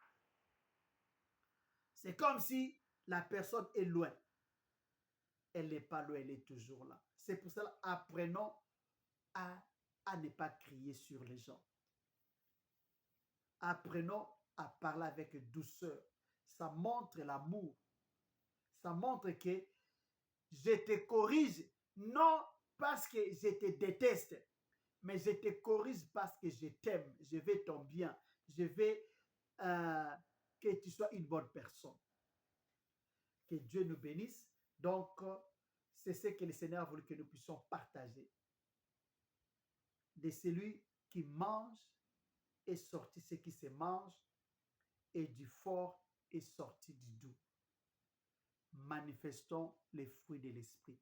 C'est comme si la personne est loin. Elle n'est pas loin, elle est toujours là. C'est pour cela, apprenons à ne pas crier sur les gens. Apprenons à parler avec douceur. Ça montre l'amour. Ça montre que je te corrige, non parce que je te déteste, mais je te corrige parce que je t'aime, je veux ton bien, je veux que tu sois une bonne personne. Que Dieu nous bénisse. Donc, c'est ce que le Seigneur a voulu que nous puissions partager. De celui qui mange est sorti ce qui se mange, et du fort est sorti du doux. Manifestons les fruits de l'esprit.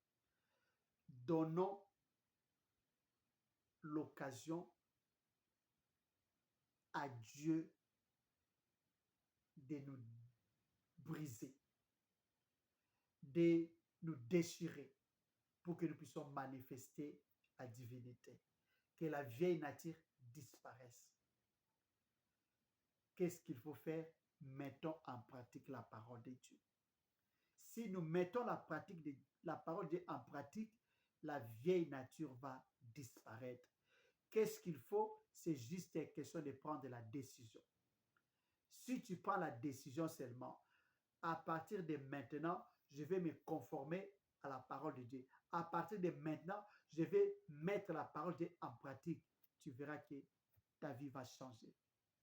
Donnons l'occasion à Dieu de nous briser, de nous déchirer pour que nous puissions manifester la divinité. Que la vieille nature disparaisse. Qu'est-ce qu'il faut faire? Mettons en pratique la parole de Dieu. Si nous mettons la parole de Dieu en pratique, la vieille nature va disparaître. Qu'est-ce qu'il faut? C'est juste une question de prendre la décision. Si tu prends la décision seulement, à partir de maintenant, je vais me conformer à la parole de Dieu. À partir de maintenant, je vais mettre la parole de Dieu en pratique. Tu verras que ta vie va changer.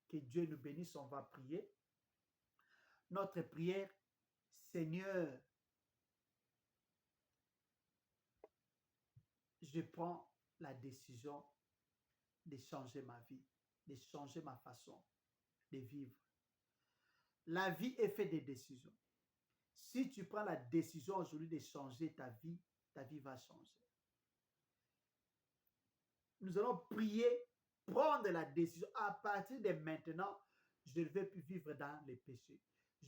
Que Dieu nous bénisse, on va prier. Notre prière, Seigneur, je prends la décision de changer ma vie, de changer ma façon de vivre. La vie est faite de décisions. Si tu prends la décision aujourd'hui de changer ta vie va changer. Nous allons prier, prendre la décision. À partir de maintenant, je ne vais plus vivre dans les péchés.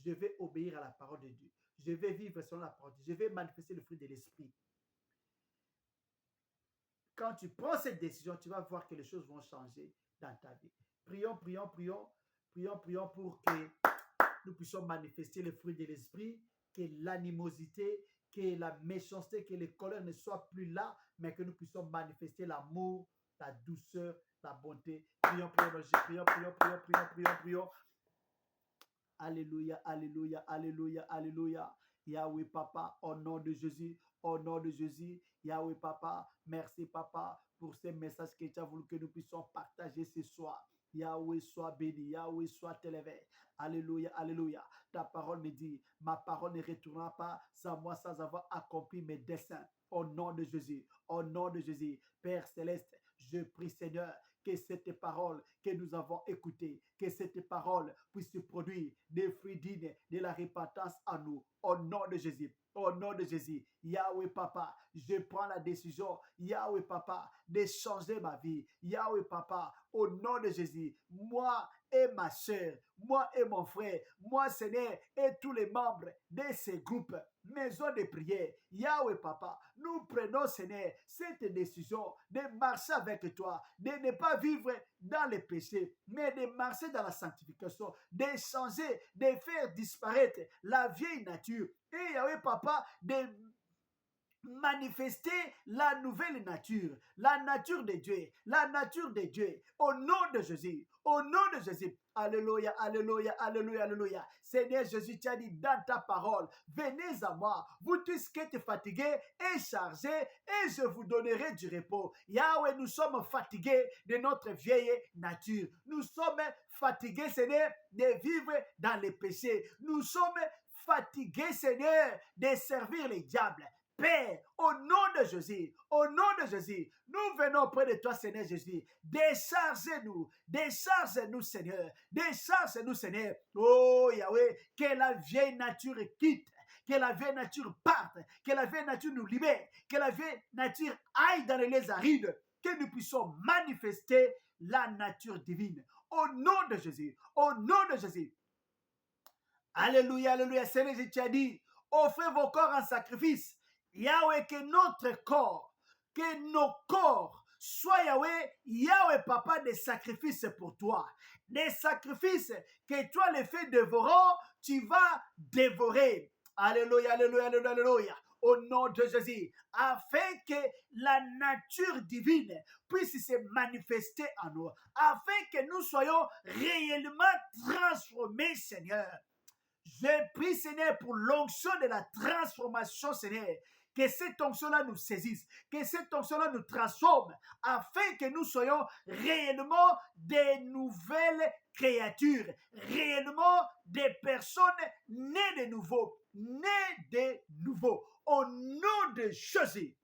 Je vais obéir à la parole de Dieu. Je vais vivre selon la parole de Dieu. Je vais manifester le fruit de l'esprit. Quand tu prends cette décision, tu vas voir que les choses vont changer dans ta vie. Prions pour que nous puissions manifester le fruit de l'esprit, que l'animosité, que la méchanceté, que les colères ne soient plus là, mais que nous puissions manifester l'amour, la douceur, la bonté. Prions. Alléluia, alléluia, alléluia, alléluia. Yahweh Papa, au nom de Jésus, au nom de Jésus. Yahweh Papa, merci Papa pour ces messages que tu as voulu que nous puissions partager ce soir. Yahweh soit béni, Yahweh soit élevé. Alléluia, alléluia. Ta parole me dit, ma parole ne retournera pas sans moi, sans avoir accompli mes desseins. Au nom de Jésus, au nom de Jésus. Père Céleste, je prie Seigneur, que cette parole que nous avons écoutée, que cette parole puisse produire des fruits dignes de la repentance en nous. Au nom de Jésus. Au nom de Jésus, Yahweh Papa, je prends la décision, Yahweh Papa, de changer ma vie. Yahweh Papa, au nom de Jésus, moi et ma soeur, moi et mon frère, moi Seigneur et tous les membres de ces groupes, maison de prière, Yahweh Papa, nous prenons Seigneur cette décision de marcher avec toi, de ne pas vivre dans les péchés, mais de marcher dans la sanctification, de changer, de faire disparaître la vieille nature. Et Yahweh Papa, de manifester la nouvelle nature, la nature de Dieu, la nature de Dieu, au nom de Jésus, au nom de Jésus. Alléluia, alléluia, alléluia, alléluia. Seigneur Jésus, tu as dit dans ta parole, venez à moi, vous tous qui êtes fatigués et chargés, et je vous donnerai du repos. Yahweh, nous sommes fatigués de notre vieille nature. Nous sommes fatigués, Seigneur, de vivre dans les péchés. Nous sommes fatigués, Seigneur, de servir les diables. Père, au nom de Jésus, au nom de Jésus, nous venons auprès de toi, Seigneur Jésus. Décharge-nous, Seigneur. Décharge-nous, Seigneur. Oh Yahweh, que la vieille nature quitte, que la vieille nature parte, que la vieille nature nous libère, que la vieille nature aille dans les lieux arides, que nous puissions manifester la nature divine. Au nom de Jésus, au nom de Jésus. Alléluia, alléluia. Seigneur Jésus, tu as dit, offrez vos corps en sacrifice. Yahweh, que notre corps, que nos corps soient, Yahweh, Papa, des sacrifices pour toi. Des sacrifices que toi, les faits dévorants, tu vas dévorer. Alléluia, alléluia, alléluia, alléluia. Au nom de Jésus, afin que la nature divine puisse se manifester en nous, afin que nous soyons réellement transformés, Seigneur. Je prie, Seigneur, pour l'onction de la transformation, Seigneur. Que cette onction-là nous saisisse, que cette onction-là nous transforme, afin que nous soyons réellement des nouvelles créatures, réellement des personnes nées de nouveau, au nom de Jésus,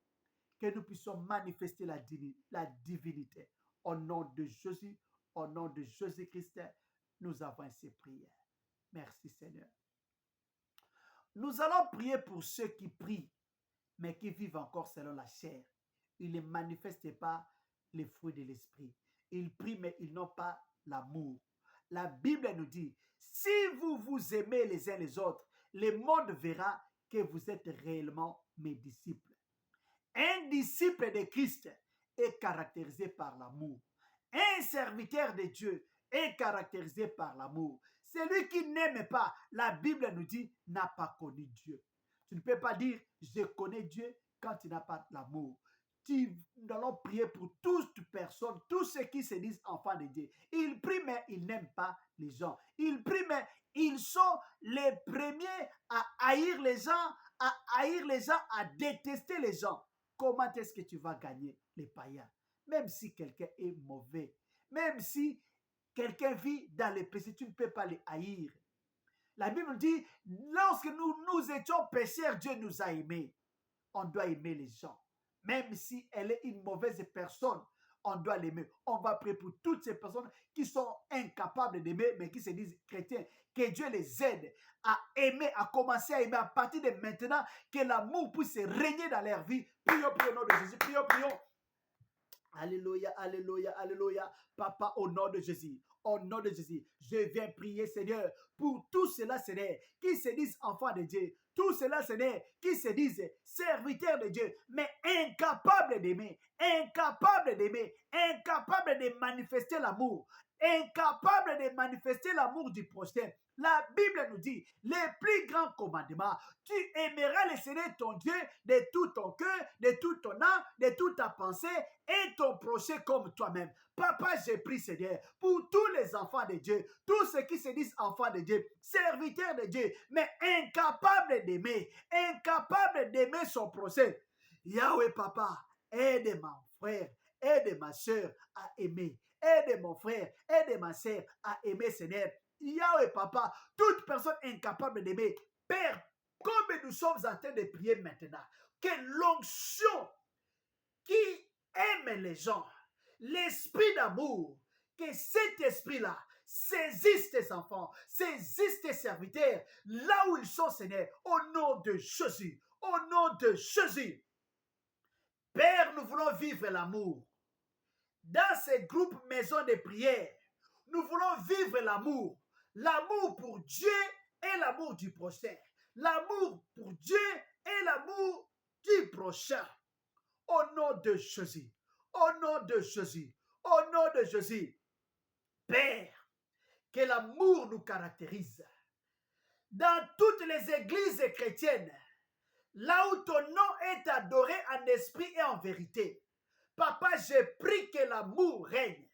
que nous puissions manifester la divinité. Au nom de Jésus, au nom de Jésus-Christ, nous avons ainsi prié. Merci Seigneur. Nous allons prier pour ceux qui prient, mais qui vivent encore selon la chair. Ils ne manifestent pas les fruits de l'esprit. Ils prient, mais ils n'ont pas l'amour. La Bible nous dit, si vous vous aimez les uns les autres, le monde verra que vous êtes réellement mes disciples. Un disciple de Christ est caractérisé par l'amour. Un serviteur de Dieu est caractérisé par l'amour. Celui qui n'aime pas, la Bible nous dit, n'a pas connu Dieu. Tu ne peux pas dire, je connais Dieu quand tu n'as pas l'amour. Nous allons prier pour toute personne, tous ceux qui se disent enfants de Dieu. Ils prient, mais ils n'aiment pas les gens. Ils prient, mais ils sont les premiers à haïr les gens, à détester les gens. Comment est-ce que tu vas gagner les païens? Même si quelqu'un est mauvais, même si quelqu'un vit dans les péchés, tu ne peux pas les haïr. La Bible dit, lorsque nous étions pécheurs, Dieu nous a aimés. On doit aimer les gens. Même si elle est une mauvaise personne, on doit l'aimer. On va prier pour toutes ces personnes qui sont incapables d'aimer, mais qui se disent chrétiens. Que Dieu les aide à aimer, à commencer à aimer à partir de maintenant, que l'amour puisse régner dans leur vie. Prions, prions au nom de Jésus. Prions, prions. Alléluia, alléluia, alléluia. Papa, au nom de Jésus, au nom de Jésus, je viens prier, Seigneur, pour tous ceux-là, Seigneur, qui se disent enfants de Dieu. Tous ceux-là, Seigneur, qui se disent serviteurs de Dieu, mais incapables d'aimer, incapables de manifester l'amour, incapables de manifester l'amour du prochain. La Bible nous dit, les plus grands commandements, tu aimeras le Seigneur ton Dieu de tout ton cœur, de toute ton âme, de toute ta pensée et ton prochain comme toi-même. Papa, j'ai prie Seigneur pour tous les enfants de Dieu, tous ceux qui se disent enfants de Dieu, serviteurs de Dieu, mais incapables d'aimer son prochain. Yahweh Papa, aide mon frère, aide ma soeur à aimer. Aide mon frère, aide ma soeur à aimer Seigneur. Yahweh Papa, toute personne incapable d'aimer, Père, comme nous sommes en train de prier maintenant, que l'onction qui aime les gens, l'esprit d'amour, que cet esprit-là saisisse tes enfants, saisisse tes serviteurs, là où ils sont, Seigneur, au nom de Jésus, au nom de Jésus. Père, nous voulons vivre l'amour. Dans ces groupes maisons de prière, nous voulons vivre l'amour. L'amour pour Dieu et l'amour du prochain. L'amour pour Dieu et l'amour du prochain. Au nom de Jésus. Au nom de Jésus. Au nom de Jésus. Père, que l'amour nous caractérise. Dans toutes les églises chrétiennes, là où ton nom est adoré en esprit et en vérité. Papa, je prie que l'amour règne.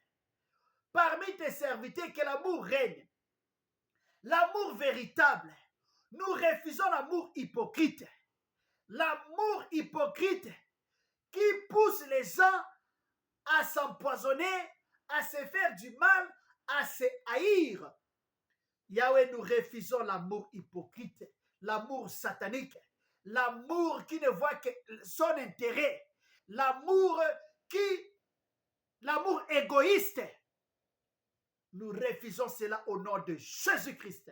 Parmi tes serviteurs, que l'amour règne. L'amour véritable. Nous refusons l'amour hypocrite. L'amour hypocrite qui pousse les gens à s'empoisonner, à se faire du mal, à se haïr. Yahweh, nous refusons l'amour hypocrite, l'amour satanique, l'amour qui ne voit que son intérêt, l'amour égoïste. Nous refusons cela au nom de Jésus-Christ.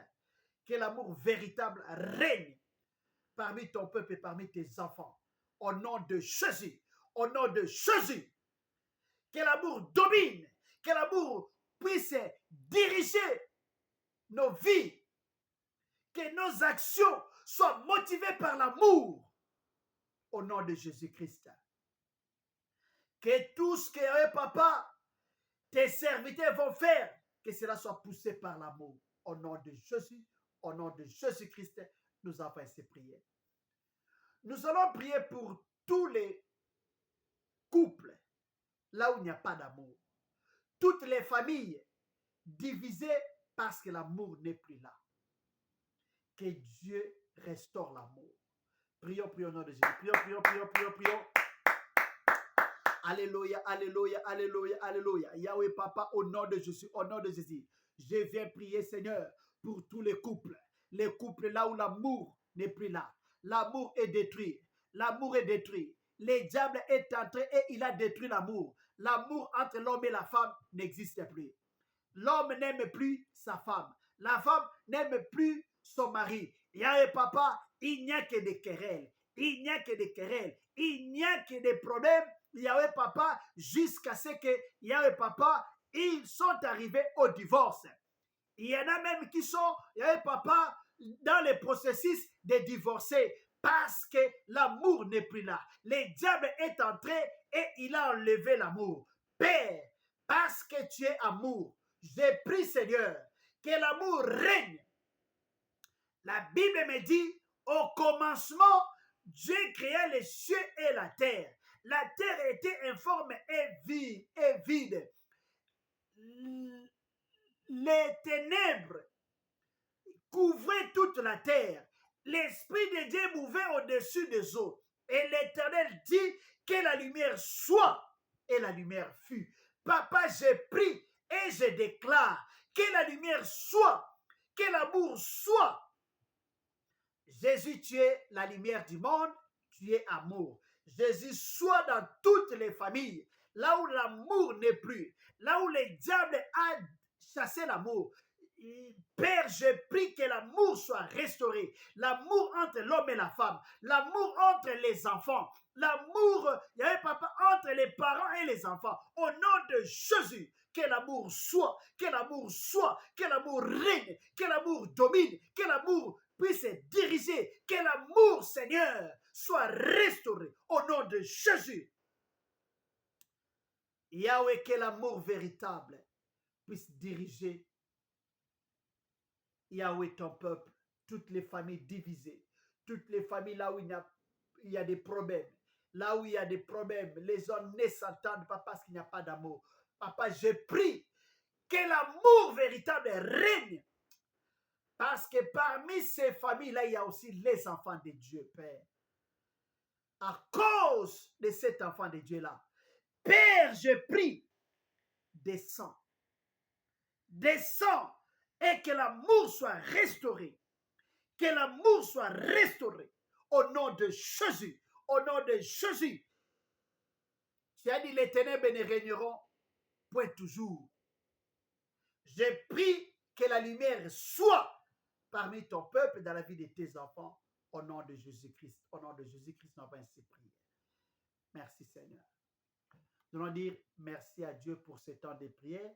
Que l'amour véritable règne parmi ton peuple et parmi tes enfants. Au nom de Jésus. Au nom de Jésus. Que l'amour domine. Que l'amour puisse diriger nos vies. Que nos actions soient motivées par l'amour. Au nom de Jésus-Christ. Que tout ce que, papa, tes serviteurs vont faire, que cela soit poussé par l'amour. Au nom de Jésus, au nom de Jésus-Christ, nous avons ainsi prié. Nous allons prier pour tous les couples, là où il n'y a pas d'amour. Toutes les familles divisées parce que l'amour n'est plus là. Que Dieu restaure l'amour. Prions, prions au nom de Jésus. Prions. Alléluia, alléluia, alléluia, alléluia. Yahweh Papa, au nom de Jésus, au nom de Jésus, je viens prier, Seigneur, pour tous les couples là où l'amour n'est plus là. L'amour est détruit. L'amour est détruit. Le diable est entré et il a détruit l'amour. L'amour entre l'homme et la femme n'existe plus. L'homme n'aime plus sa femme. La femme n'aime plus son mari. Yahweh Papa, il n'y a que des querelles. Il n'y a que des querelles. Il n'y a que des problèmes. Yahweh Papa, jusqu'à ce que Yahweh Papa, ils sont arrivés au divorce. Il y en a même qui sont, Yahweh Papa, dans le processus de divorcer parce que l'amour n'est plus là. Le diable est entré et il a enlevé l'amour. Père, parce que tu es amour, j'ai prie, Seigneur, que l'amour règne. La Bible me dit, au commencement, Dieu créa les cieux et la terre. La terre était informe et vide. Les ténèbres couvraient toute la terre. L'Esprit de Dieu mouvait au-dessus des eaux. Et l'Éternel dit que la lumière soit. Et la lumière fut. Papa, je prie et je déclare que la lumière soit. Que l'amour soit. Jésus, tu es la lumière du monde. Tu es amour. Jésus, soit dans toutes les familles. Là où l'amour n'est plus. Là où le diable a chassé l'amour. Père, je prie que l'amour soit restauré. L'amour entre l'homme et la femme. L'amour entre les enfants. L'amour, papa, entre les parents et les enfants. Au nom de Jésus, que l'amour soit, que l'amour soit, que l'amour règne, que l'amour domine, que l'amour puisse diriger, que l'amour, Seigneur, soit restauré. Au nom de Jésus. Yahweh, que l'amour véritable puisse diriger Yahweh, ton peuple, toutes les familles divisées, toutes les familles là où il y a des problèmes, là où il y a des problèmes, les hommes ne s'entendent pas parce qu'il n'y a pas d'amour. Papa, je prie que l'amour véritable règne, parce que parmi ces familles-là, il y a aussi les enfants de Dieu, Père. À cause de cet enfant de Dieu-là, Père, je prie, descends, et que l'amour soit restauré. Que l'amour soit restauré au nom de Jésus. Au nom de Jésus. Tu as dit les ténèbres ne régneront point toujours. Je prie que la lumière soit parmi ton peuple dans la vie de tes enfants au nom de Jésus-Christ. Au nom de Jésus-Christ, nous avons ainsi prié. Merci Seigneur. Nous allons dire merci à Dieu pour ce temps de prière.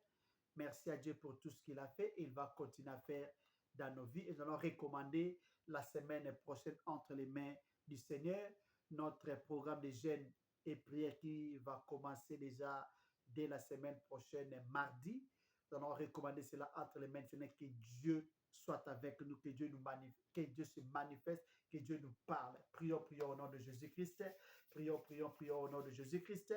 Merci à Dieu pour tout ce qu'il a fait et il va continuer à faire dans nos vies. Et nous allons recommander la semaine prochaine entre les mains du Seigneur notre programme de jeûne et prière qui va commencer déjà dès la semaine prochaine, mardi. Nous allons recommander cela entre les mains du Seigneur. Que Dieu soit avec nous, que Dieu que Dieu se manifeste, que Dieu nous parle. Prions, prions au nom de Jésus-Christ. Prions, prions, prions au nom de Jésus-Christ.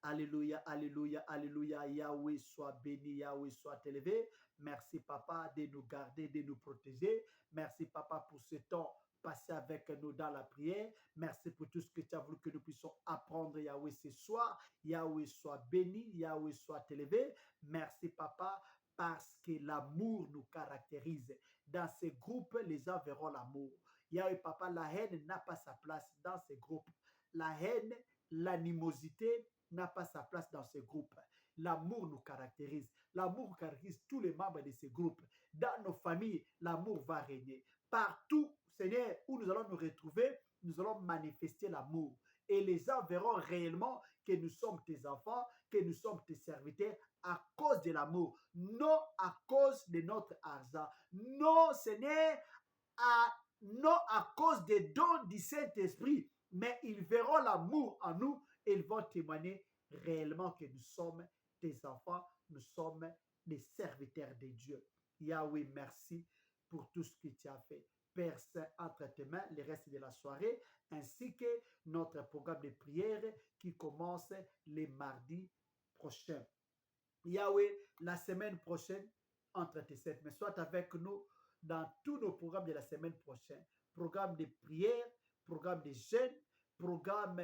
Alléluia, alléluia, alléluia. Yahweh soit béni, Yahweh soit élevé. Merci, Papa, de nous garder, de nous protéger. Merci, Papa, pour ce temps passé avec nous dans la prière. Merci pour tout ce que tu as voulu que nous puissions apprendre, Yahweh, ce soir. Yahweh soit béni, Yahweh soit élevé. Merci, Papa, parce que l'amour nous caractérise. Dans ces groupes, les gens verront l'amour. Yahweh, Papa, la haine n'a pas sa place dans ces groupes. La haine, l'animosité n'a pas sa place dans ce groupe. L'amour nous caractérise. L'amour caractérise tous les membres de ce groupe. Dans nos familles, l'amour va régner. Partout, Seigneur, où nous allons nous retrouver, nous allons manifester l'amour. Et les gens verront réellement que nous sommes tes enfants, que nous sommes tes serviteurs à cause de l'amour. Non à cause de notre argent. Non, Seigneur, non à cause des dons du Saint-Esprit. Mais ils verront l'amour en nous et ils vont témoigner réellement que nous sommes tes enfants, nous sommes des serviteurs de Dieu. Yahweh, merci pour tout ce que tu as fait. Père Saint, entre tes mains, le reste de la soirée, ainsi que notre programme de prière qui commence les mardis prochains. Yahweh, la semaine prochaine, entre tes sept mains, sois avec nous dans tous nos programmes de la semaine prochaine. Programme de prière, programme de jeûne, programme,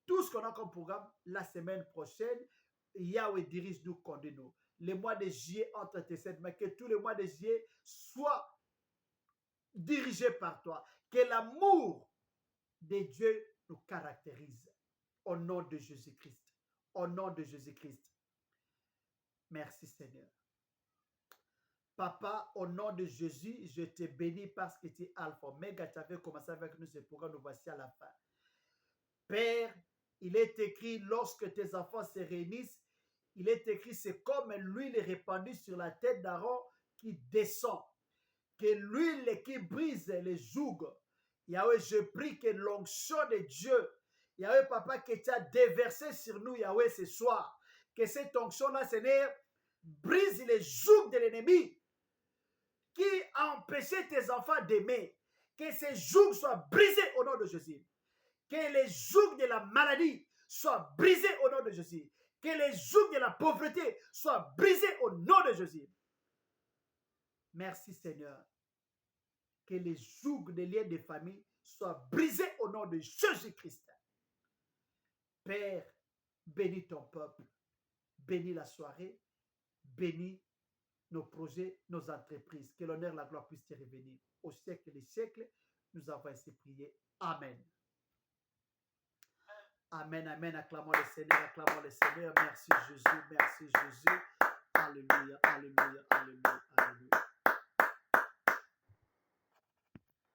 tout ce qu'on a comme programme la semaine prochaine. Yahweh dirige-nous, conduis-nous. Le mois de juillet, entre tes sept mains, que tous les mois de juillet soient dirigés par toi. Que l'amour de Dieu nous caractérise. Au nom de Jésus-Christ. Au nom de Jésus-Christ. Merci Seigneur. Papa, au nom de Jésus, je te bénis parce que tu es Alpha, Omega. Tu avais commencé avec nous, c'est pourquoi nous voici à la fin. Père, il est écrit, lorsque tes enfants se réunissent, il est écrit, c'est comme l'huile répandue sur la tête d'Aaron qui descend, que l'huile qui brise les jougs. Yahweh, je prie que l'onction de Dieu, Yahweh, Papa, que tu as déversé sur nous, Yahweh, ce soir, que cette onction-là, Seigneur, brise les jougs de l'ennemi qui a empêché tes enfants d'aimer. Que ces jougs soient brisés au nom de Jésus. Que les jougs de la maladie soient brisés au nom de Jésus. Que les jougs de la pauvreté soient brisés au nom de Jésus. Merci Seigneur. Que les jougs des liens de famille soient brisés au nom de Jésus-Christ. Père, bénis ton peuple. Bénis la soirée. Bénis nos projets, nos entreprises. Que l'honneur et la gloire puissent te revenir. Au siècle des siècles, nous avons ainsi prié. Amen. Amen, amen. Acclamons le Seigneur, acclamons le Seigneur. Merci Jésus, merci Jésus. Alléluia, alléluia, alléluia, alléluia.